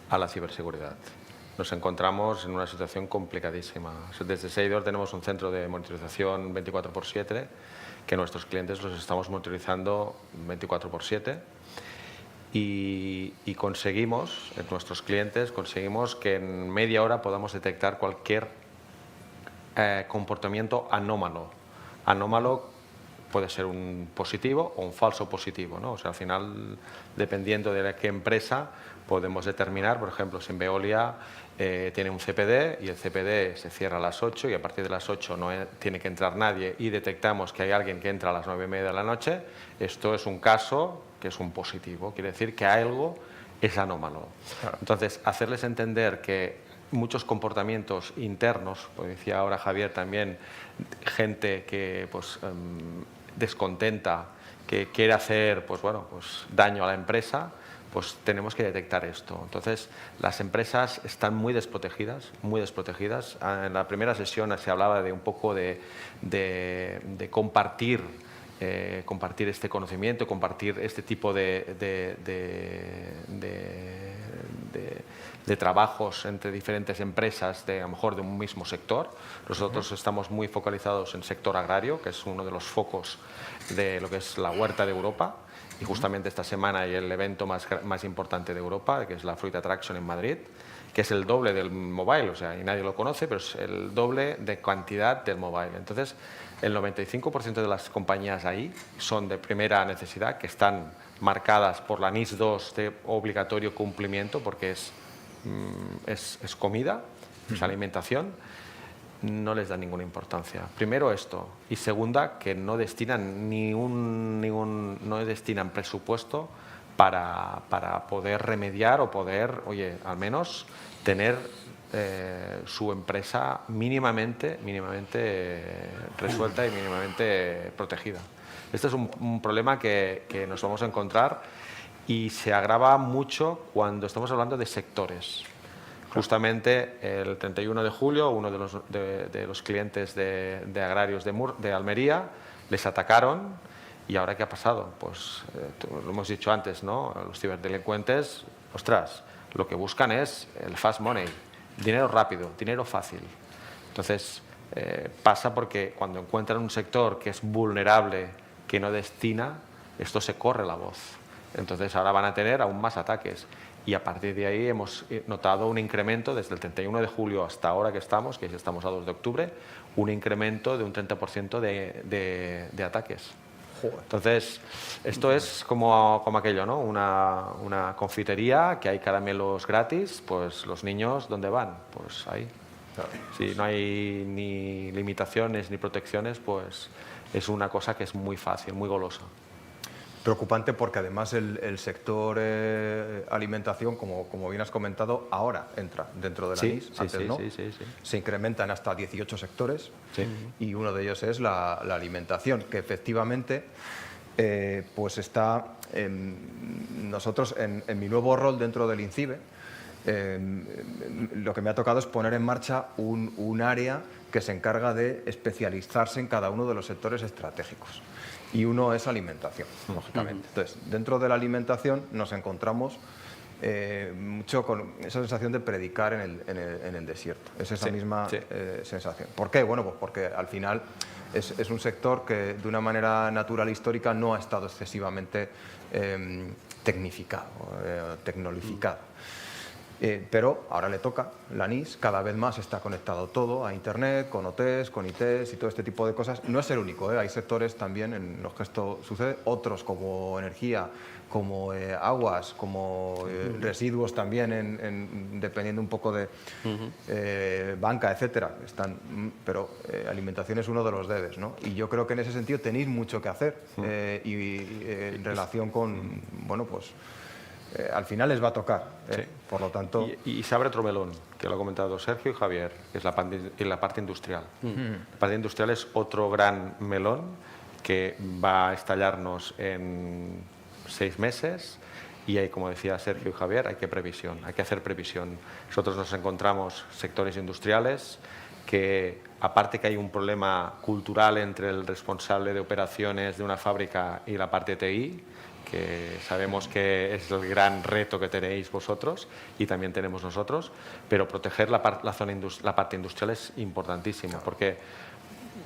a la ciberseguridad. Nos encontramos en una situación complicadísima. Desde Seidor tenemos un centro de monitorización 24/7 que nuestros clientes los estamos monitorizando 24/7 y conseguimos, nuestros clientes, conseguimos que en media hora podamos detectar cualquier comportamiento anómalo. Anómalo puede ser un positivo o un falso positivo, ¿no? O sea, al final, dependiendo de qué empresa, podemos determinar, por ejemplo, si en Veolia tiene un CPD y el CPD se cierra a las 8 y a partir de las 8 no tiene que entrar nadie y detectamos que hay alguien que entra a las 9:30 de la noche, esto es un caso que es un positivo, quiere decir que algo es anómalo. Claro. Entonces, hacerles entender que muchos comportamientos internos, pues decía ahora Javier también, gente que pues descontenta, que quiere hacer pues daño a la empresa, pues tenemos que detectar esto. Entonces, las empresas están muy desprotegidas, muy desprotegidas. En la primera sesión se hablaba de un poco de compartir este conocimiento, compartir este tipo de trabajos entre diferentes empresas a lo mejor de un mismo sector. Nosotros estamos muy focalizados en sector agrario, que es uno de los focos de lo que es la huerta de Europa. Y justamente esta semana hay el evento más importante de Europa, que es la Fruit Attraction en Madrid, que es el doble del mobile, o sea, y nadie lo conoce, pero es el doble de cantidad del mobile. Entonces, el 95% de las compañías ahí son de primera necesidad, que están marcadas por la NIS 2 de obligatorio cumplimiento, porque es comida, es alimentación, no les da ninguna importancia. Primero esto, y segunda, que no destinan no destinan presupuesto para poder remediar o poder, al menos tener su empresa mínimamente resuelta y mínimamente protegida. Este es un problema que nos vamos a encontrar y se agrava mucho cuando estamos hablando de sectores. Justamente el 31 de julio, uno de los clientes de agrarios de Almería les atacaron ¿Y ahora qué ha pasado? Pues lo hemos dicho antes, ¿no? Los ciberdelincuentes, ostras, lo que buscan es el fast money, dinero rápido, dinero fácil. Entonces, pasa porque cuando encuentran un sector que es vulnerable, que no destina, esto se corre la voz. Entonces, ahora van a tener aún más ataques. Y a partir de ahí hemos notado un incremento desde el 31 de julio hasta ahora que estamos a 2 de octubre, un incremento de un 30% de ataques. Entonces, esto es como aquello, ¿no? Una confitería que hay caramelos gratis, pues los niños, ¿dónde van? Pues ahí. Si no hay ni limitaciones ni protecciones, pues es una cosa que es muy fácil, muy golosa. Preocupante porque además el sector alimentación, como bien has comentado, ahora entra dentro de la NIS, antes no. Sí. Se incrementan hasta 18 sectores Sí. y uno de ellos es la alimentación, que efectivamente pues está nosotros en mi nuevo rol dentro del INCIBE. Lo que me ha tocado es poner en marcha un área que se encarga de especializarse en cada uno de los sectores estratégicos. Y uno es alimentación, lógicamente. Entonces, dentro de la alimentación nos encontramos mucho con esa sensación de predicar en el desierto. Es esa misma sensación. ¿Por qué? Bueno, pues porque al final es un sector que de una manera natural histórica no ha estado excesivamente tecnificado, tecnolificado. Pero ahora le toca, la NIS cada vez más está conectado todo a Internet, con OTs, con ITs y todo este tipo de cosas. No es el único, hay sectores también en los que esto sucede, otros como energía, como aguas, como residuos también, dependiendo un poco de banca, etcétera. Pero alimentación es uno de los debes, ¿no? Y yo creo que en ese sentido tenéis mucho que hacer en relación con, bueno, pues al final les va a tocar, por lo tanto... Y se abre otro melón, que lo ha comentado Sergio y Javier, que es la parte industrial. La parte industrial es otro gran melón que va a estallarnos en 6 meses y hay, como decía Sergio y Javier, hay que hacer previsión. Nosotros nos encontramos sectores industriales que, aparte que hay un problema cultural entre el responsable de operaciones de una fábrica y la parte TI, que sabemos que es el gran reto que tenéis vosotros y también tenemos nosotros, pero proteger la parte industrial es importantísimo, porque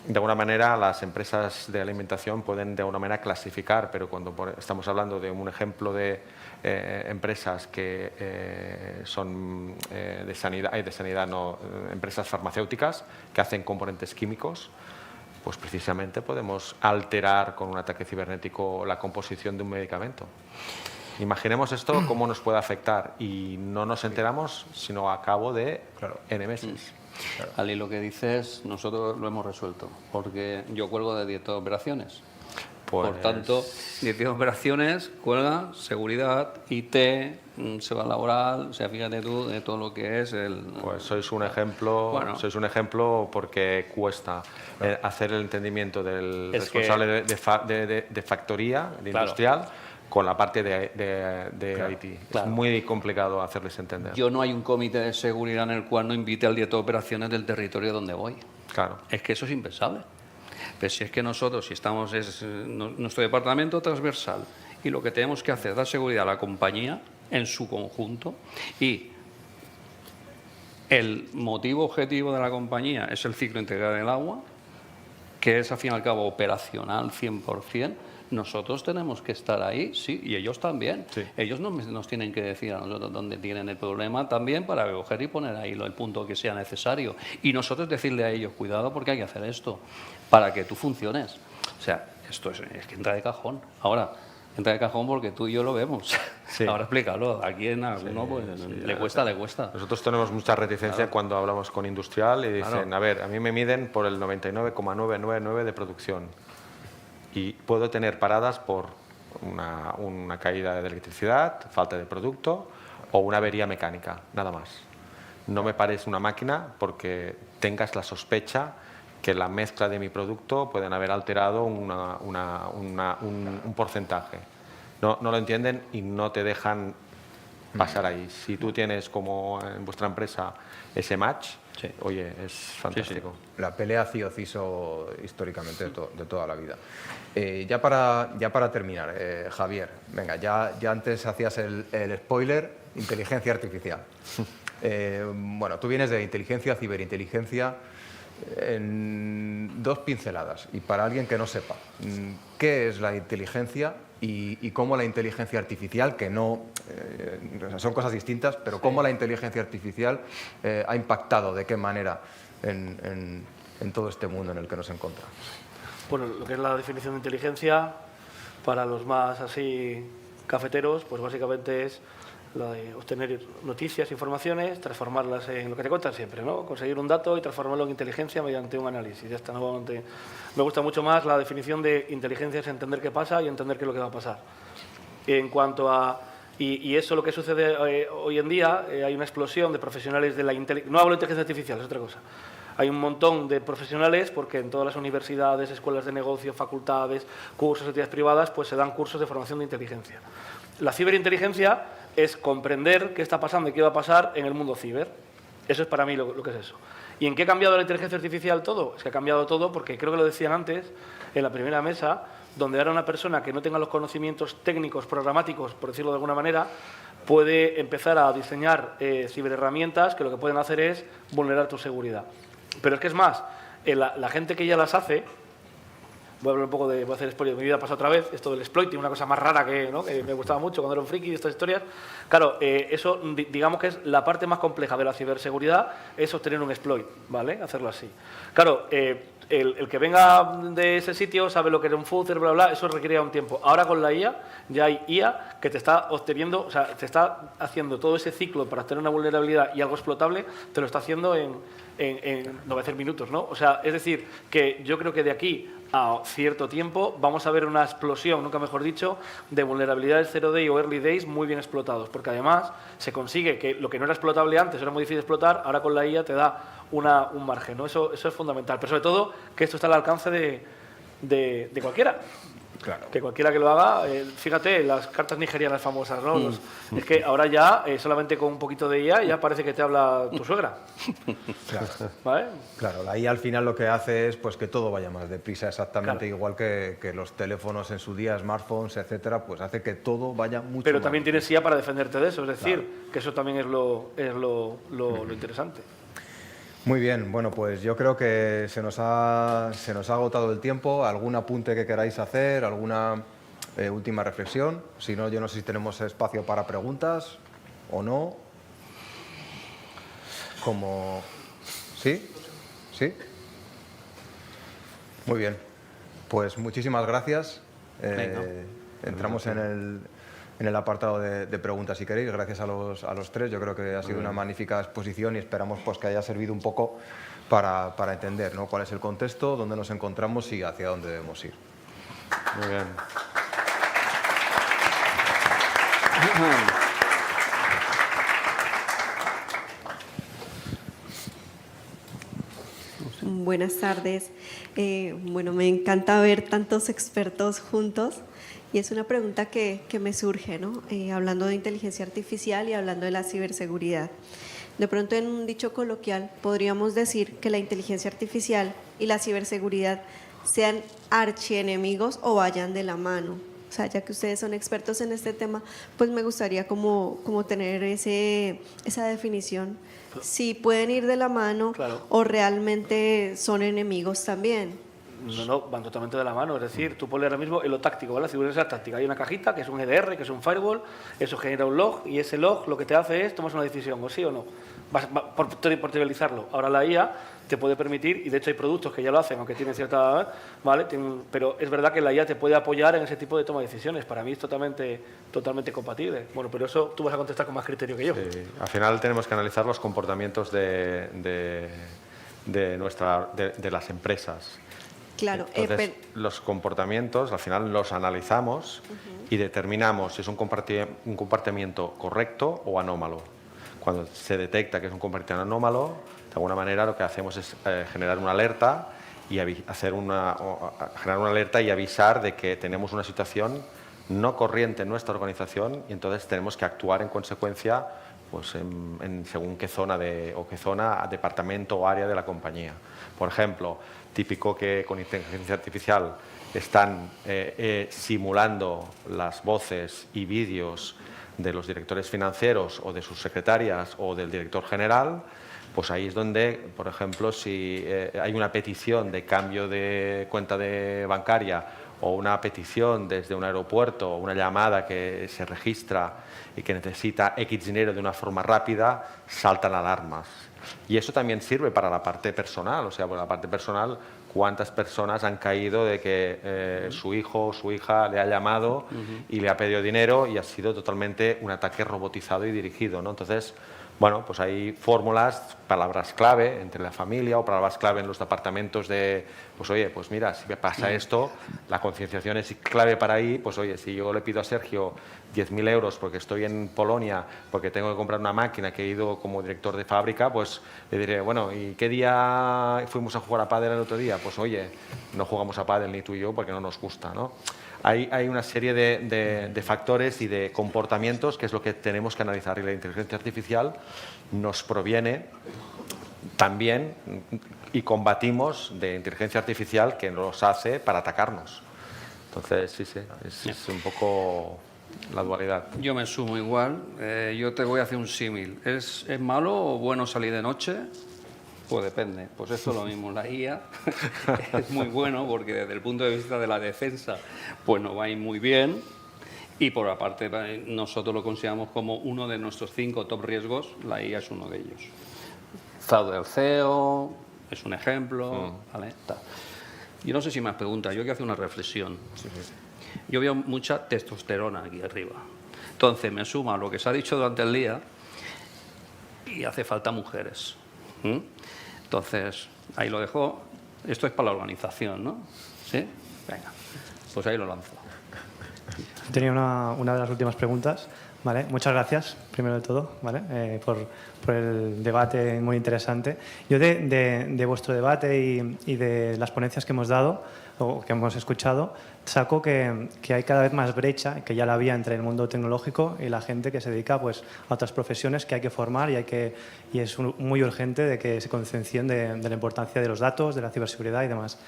de alguna manera las empresas de alimentación pueden de alguna manera clasificar, pero cuando estamos hablando de un ejemplo de empresas que son de sanidad no, empresas farmacéuticas que hacen componentes químicos, pues precisamente podemos alterar con un ataque cibernético la composición de un medicamento. Imaginemos esto, cómo nos puede afectar y no nos enteramos sino a cabo de N meses. Ali, lo que dices, nosotros lo hemos resuelto, porque yo cuelgo de 10 operaciones. Pues... Por tanto, 10 operaciones, cuelga, seguridad, IT, seguridad laboral, o sea, fíjate tú de todo lo que es el... Pues sois un ejemplo porque cuesta hacer el entendimiento del responsable de factoría, de industrial, con la parte de IT. Claro. Es muy complicado hacerles entender. Yo no hay un comité de seguridad en el cual no invite al director de operaciones del territorio donde voy. Claro. Es que eso es impensable. Pero si es que nosotros, si estamos, es nuestro departamento transversal y lo que tenemos que hacer es dar seguridad a la compañía en su conjunto y el motivo objetivo de la compañía es el ciclo integral del agua, que es al fin y al cabo operacional 100%, nosotros tenemos que estar ahí, sí, y ellos también. Sí. Ellos nos tienen que decir a nosotros dónde tienen el problema también para coger y poner ahí el punto que sea necesario. Y nosotros decirle a ellos, cuidado porque hay que hacer esto, para que tú funciones. O sea, esto es que entra de cajón. Ahora, entra de cajón porque tú y yo lo vemos. Sí. Ahora explícalo. Aquí en alguno pues, le cuesta. Nosotros tenemos mucha reticencia cuando hablamos con industrial y dicen, a ver, a mí me miden por el 99,999 de producción. Y puedo tener paradas por una caída de electricidad, falta de producto o una avería mecánica, nada más. No me pares una máquina porque tengas la sospecha que la mezcla de mi producto pueden haber alterado un porcentaje. No lo entienden y no te dejan pasar ahí. Si tú tienes, como en vuestra empresa, ese match, Sí. oye, es fantástico. La pelea CIO-CISO históricamente de toda la vida. Ya para terminar, Javier, venga, ya antes hacías el spoiler, inteligencia artificial. Bueno, tú vienes de inteligencia, ciberinteligencia, en 2 pinceladas. Y para alguien que no sepa, ¿qué es la inteligencia y cómo la inteligencia artificial, que no son cosas distintas, pero cómo la inteligencia artificial ha impactado, de qué manera en todo este mundo en el que nos encontramos? Bueno, lo que es la definición de inteligencia, para los más así cafeteros, pues básicamente es la de obtener noticias, informaciones, transformarlas en lo que te cuentan siempre, ¿no? Conseguir un dato y transformarlo en inteligencia mediante un análisis. Ya está, nuevamente. Me gusta mucho más la definición de inteligencia, es entender qué pasa y entender qué es lo que va a pasar. En cuanto a... Y eso lo que sucede hoy en día, hay una explosión de profesionales de la inteligencia... No hablo de inteligencia artificial, es otra cosa. Hay un montón de profesionales, porque en todas las universidades, escuelas de negocio, facultades, cursos, entidades privadas, pues se dan cursos de formación de inteligencia. La ciberinteligencia es comprender qué está pasando y qué va a pasar en el mundo ciber. Eso es para mí lo que es eso. ¿Y en qué ha cambiado la inteligencia artificial todo? Es que ha cambiado todo porque creo que lo decían antes, en la primera mesa, donde ahora una persona que no tenga los conocimientos técnicos, programáticos, por decirlo de alguna manera, puede empezar a diseñar ciberherramientas que lo que pueden hacer es vulnerar tu seguridad. Pero es que es más, la gente que ya las hace, voy a hablar un poco voy a hacer spoiler, mi vida pasa otra vez, esto del exploiting, una cosa más rara que me gustaba mucho cuando era un friki de estas historias. Claro, eso digamos que es la parte más compleja de la ciberseguridad, es obtener un exploit, ¿vale? Hacerlo así. Claro, el que venga de ese sitio sabe lo que es un fuzzer, bla, bla, eso requiere un tiempo. Ahora con la IA, ya hay IA que te está obteniendo, o sea, te está haciendo todo ese ciclo para obtener una vulnerabilidad y algo explotable, te lo está haciendo no voy a decir minutos, ¿no? O sea, es decir, que yo creo que de aquí a cierto tiempo vamos a ver una explosión, nunca mejor dicho, de vulnerabilidades 0 day o early days muy bien explotados, porque además se consigue que lo que no era explotable antes era muy difícil de explotar, ahora con la IA te da un margen, ¿no? Eso es fundamental, pero sobre todo que esto está al alcance de cualquiera. Claro. Que cualquiera que lo haga, fíjate, las cartas nigerianas famosas, ¿no? Es que ahora ya, solamente con un poquito de IA, ya parece que te habla tu suegra. Claro. ¿Vale? Claro, la IA al final lo que hace es pues que todo vaya más deprisa, exactamente Claro. igual que los teléfonos en su día, smartphones, etcétera, pues hace que todo vaya mucho Pero más también deprisa. tienes IA para defenderte de eso, es decir, que eso también es lo interesante. Muy bien, bueno, pues yo creo que se nos ha agotado el tiempo. ¿Algún apunte que queráis hacer? ¿Alguna última reflexión? Si no, yo no sé si tenemos espacio para preguntas o no. Como... ¿Sí? ¿Sí? Muy bien. Pues muchísimas gracias. Entramos en el apartado de preguntas, si queréis. Gracias a los tres. Yo creo que ha sido una magnífica exposición y esperamos pues, que haya servido un poco para entender, ¿no?, cuál es el contexto, dónde nos encontramos y hacia dónde debemos ir. Muy bien. Buenas tardes. Bueno, me encanta ver tantos expertos juntos y es una pregunta que me surge, ¿no? Hablando de inteligencia artificial y hablando de la ciberseguridad. De pronto, en un dicho coloquial, podríamos decir que la inteligencia artificial y la ciberseguridad sean archienemigos o vayan de la mano. O sea, ya que ustedes son expertos en este tema, pues me gustaría como tener esa definición. Si pueden ir de la mano, Claro. o realmente son enemigos también. No, van totalmente de la mano. Es decir, tú pones ahora mismo en lo táctico, ¿vale? La seguridad táctica. Hay una cajita que es un EDR, que es un firewall, eso genera un log y ese log lo que te hace es tomas una decisión, o sí o no. Por trivializarlo. Ahora la IA te puede permitir, y de hecho hay productos que ya lo hacen, aunque tienen cierta... ¿vale? Pero es verdad que la IA te puede apoyar en ese tipo de toma de decisiones. Para mí es totalmente compatible. Bueno, pero eso tú vas a contestar con más criterio que yo. Sí, al final tenemos que analizar los comportamientos de las empresas. Claro. Entonces, los comportamientos al final los analizamos y determinamos si es un comportamiento correcto o anómalo. Cuando se detecta que es un comportamiento anómalo, de alguna manera lo que hacemos es generar una alerta y generar una alerta y avisar de que tenemos una situación no corriente en nuestra organización y entonces tenemos que actuar en consecuencia pues en según qué zona departamento o área de la compañía. Por ejemplo, típico que con inteligencia artificial están simulando las voces y vídeos de los directores financieros o de sus secretarias o del director general, pues ahí es donde, por ejemplo, si hay una petición de cambio de cuenta bancaria o una petición desde un aeropuerto o una llamada que se registra y que necesita X dinero de una forma rápida, saltan alarmas. Y eso también sirve para la parte personal, o sea, por la parte personal, cuántas personas han caído de que su hijo o su hija le ha llamado y le ha pedido dinero y ha sido totalmente un ataque robotizado y dirigido, ¿no? Entonces, bueno, pues hay fórmulas, palabras clave entre la familia o palabras clave en los departamentos de, pues oye, pues mira, si me pasa esto, la concienciación es clave para ahí, pues oye, si yo le pido a Sergio 10.000 euros porque estoy en Polonia, porque tengo que comprar una máquina que he ido como director de fábrica, pues le diré, bueno, ¿y qué día fuimos a jugar a pádel el otro día? Pues oye, no jugamos a pádel ni tú y yo porque no nos gusta, ¿no? Hay una serie de factores y de comportamientos que es lo que tenemos que analizar y la inteligencia artificial nos proviene también y combatimos de inteligencia artificial que nos hace para atacarnos. Entonces, sí, es un poco la dualidad. Yo me sumo igual. Yo te voy a hacer un símil. ¿Es malo o bueno salir de noche? Pues depende. Pues esto es lo mismo. La IA es muy bueno porque desde el punto de vista de la defensa pues nos va a ir muy bien y por aparte nosotros lo consideramos como uno de nuestros 5 top riesgos. La IA es uno de ellos. Fraude del CEO es un ejemplo. ¿Vale? Yo no sé si más preguntas. Yo quiero hacer una reflexión. Yo veo mucha testosterona aquí arriba. Entonces me sumo a lo que se ha dicho durante el día y hace falta mujeres. Entonces, ahí lo dejo. Esto es para la organización, ¿no? ¿Sí? Venga, pues ahí lo lanzo. Tenía una de las últimas preguntas. ¿Vale? Muchas gracias, primero de todo, ¿vale? Por el debate muy interesante. Yo de vuestro debate y de las ponencias que hemos dado o que hemos escuchado, saco que hay cada vez más brecha, que ya la había entre el mundo tecnológico y la gente que se dedica pues, a otras profesiones que hay que formar y es muy urgente de que se conciencien de la importancia de los datos, de la ciberseguridad y demás.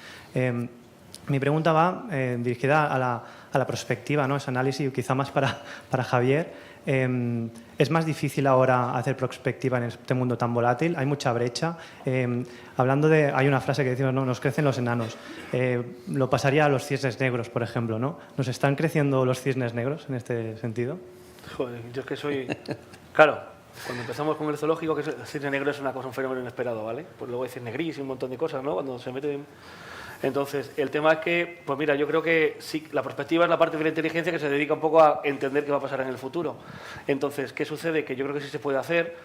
Mi pregunta va dirigida a la perspectiva, ¿no? Ese análisis, quizá más para Javier. ¿Es más difícil ahora hacer prospectiva en este mundo tan volátil? ¿Hay mucha brecha? Hay una frase que decimos, ¿no? Nos crecen los enanos. Lo pasaría a los cisnes negros, por ejemplo, ¿no? ¿Nos están creciendo los cisnes negros en este sentido? Joder, yo es que soy... Claro, cuando empezamos con el zoológico, que el cisne negro es una cosa, un fenómeno inesperado, ¿vale? Pues luego hay cisne gris y un montón de cosas, ¿no? Cuando se meten... Entonces, el tema es que, pues mira, yo creo que sí, la perspectiva es la parte de la inteligencia que se dedica un poco a entender qué va a pasar en el futuro. Entonces, ¿qué sucede? Que yo creo que sí se puede hacer,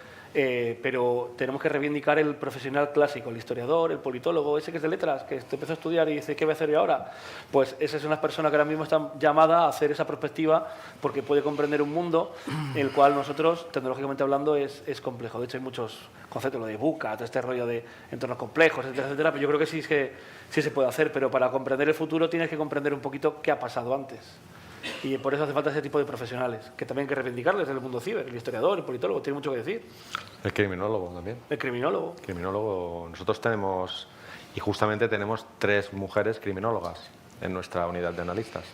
pero tenemos que reivindicar el profesional clásico, el historiador, el politólogo, ese que es de letras, que empezó a estudiar y dice, ¿qué voy a hacer yo ahora? Pues esas son las personas que ahora mismo están llamadas a hacer esa perspectiva porque puede comprender un mundo en el cual nosotros, tecnológicamente hablando, es complejo. De hecho, hay muchos conceptos, lo de VUCA, todo este rollo de entornos complejos, etcétera, etcétera, pero yo creo que sí se puede hacer, pero para comprender el futuro tienes que comprender un poquito qué ha pasado antes. Y por eso hace falta ese tipo de profesionales, que también hay que reivindicarles en el mundo ciber. El historiador, el politólogo, tiene mucho que decir. El criminólogo también. El criminólogo. Criminólogo. Nosotros tenemos, y justamente tenemos 3 mujeres criminólogas en nuestra unidad de analistas.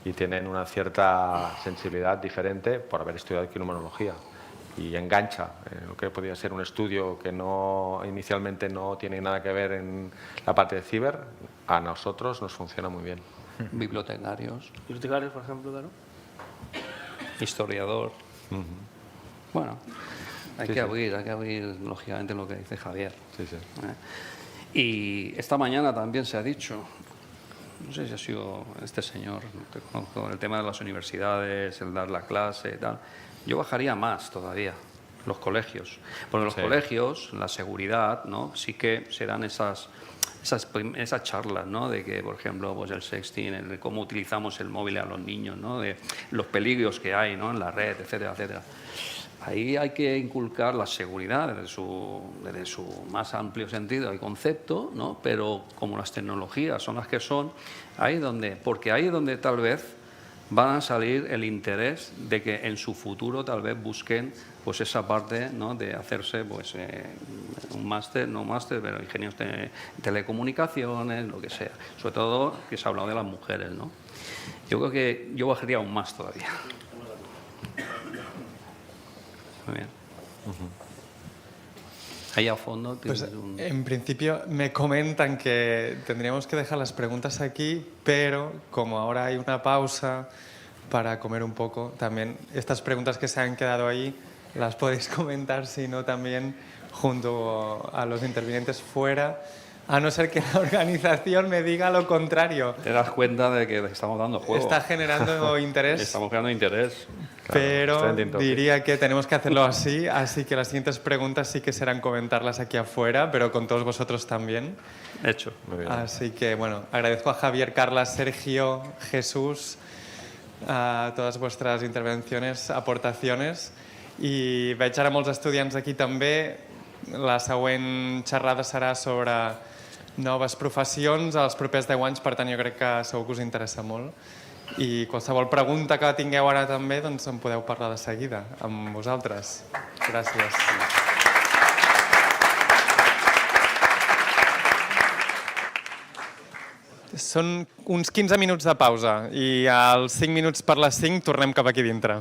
Y tienen una cierta sensibilidad diferente por haber estudiado criminología. Y engancha lo que podría ser un estudio que inicialmente no tiene nada que ver en la parte de ciber, a nosotros nos funciona muy bien. Bibliotecarios. Bibliotecarios, por ejemplo, claro. Historiador. Bueno, hay que abrir, lógicamente, lo que dice Javier. Sí, sí. Y esta mañana también se ha dicho, no sé si ha sido este señor, no te conozco, el tema de las universidades, el dar la clase y tal. Yo bajaría más todavía, los colegios. Porque los colegios, la seguridad, ¿no? Sí que se dan esas charlas, ¿no? De que, por ejemplo, pues el sexting, de cómo utilizamos el móvil a los niños, ¿no? De los peligros que hay, ¿no? En la red, etcétera, etcétera. Ahí hay que inculcar la seguridad desde su más amplio sentido y concepto, ¿no? Pero como las tecnologías son las que son, porque ahí es donde tal vez van a salir el interés de que en su futuro tal vez busquen pues esa parte, ¿no?, de hacerse pues, un máster, no máster, pero ingenieros de telecomunicaciones, lo que sea. Sobre todo que se ha hablado de las mujeres, ¿no? Yo creo que yo bajaría aún más todavía. Muy bien. Ahí a fondo tienes Pues, un... en principio me comentan que tendríamos que dejar las preguntas aquí, pero como ahora hay una pausa para comer un poco, también estas preguntas que se han quedado ahí las podéis comentar, si no también junto a los intervinientes fuera, a no ser que la organización me diga lo contrario. Te das cuenta de que estamos dando juego. Está generando interés. Estamos creando interés. Pero trending topic. diría que tenemos que hacerlo así que las siguientes preguntas sí que serán comentarlas aquí afuera, pero con todos vosotros también. Hecho. Muy bien. Así que, bueno, agradezco a Javier, Carla, Sergio, Jesús, a totes vuestras intervencions, aportacions, i veig ara molts estudiants aquí també. La següent xerrada serà sobre noves professions als propers 10 anys, per tant jo crec que segur que us interessa molt. I qualsevol pregunta que tingueu ara també, doncs en podeu parlar de seguida amb vosaltres. Gràcies. Són uns 15 minuts de pausa i als 5 minuts per les 5 tornem cap aquí dintre.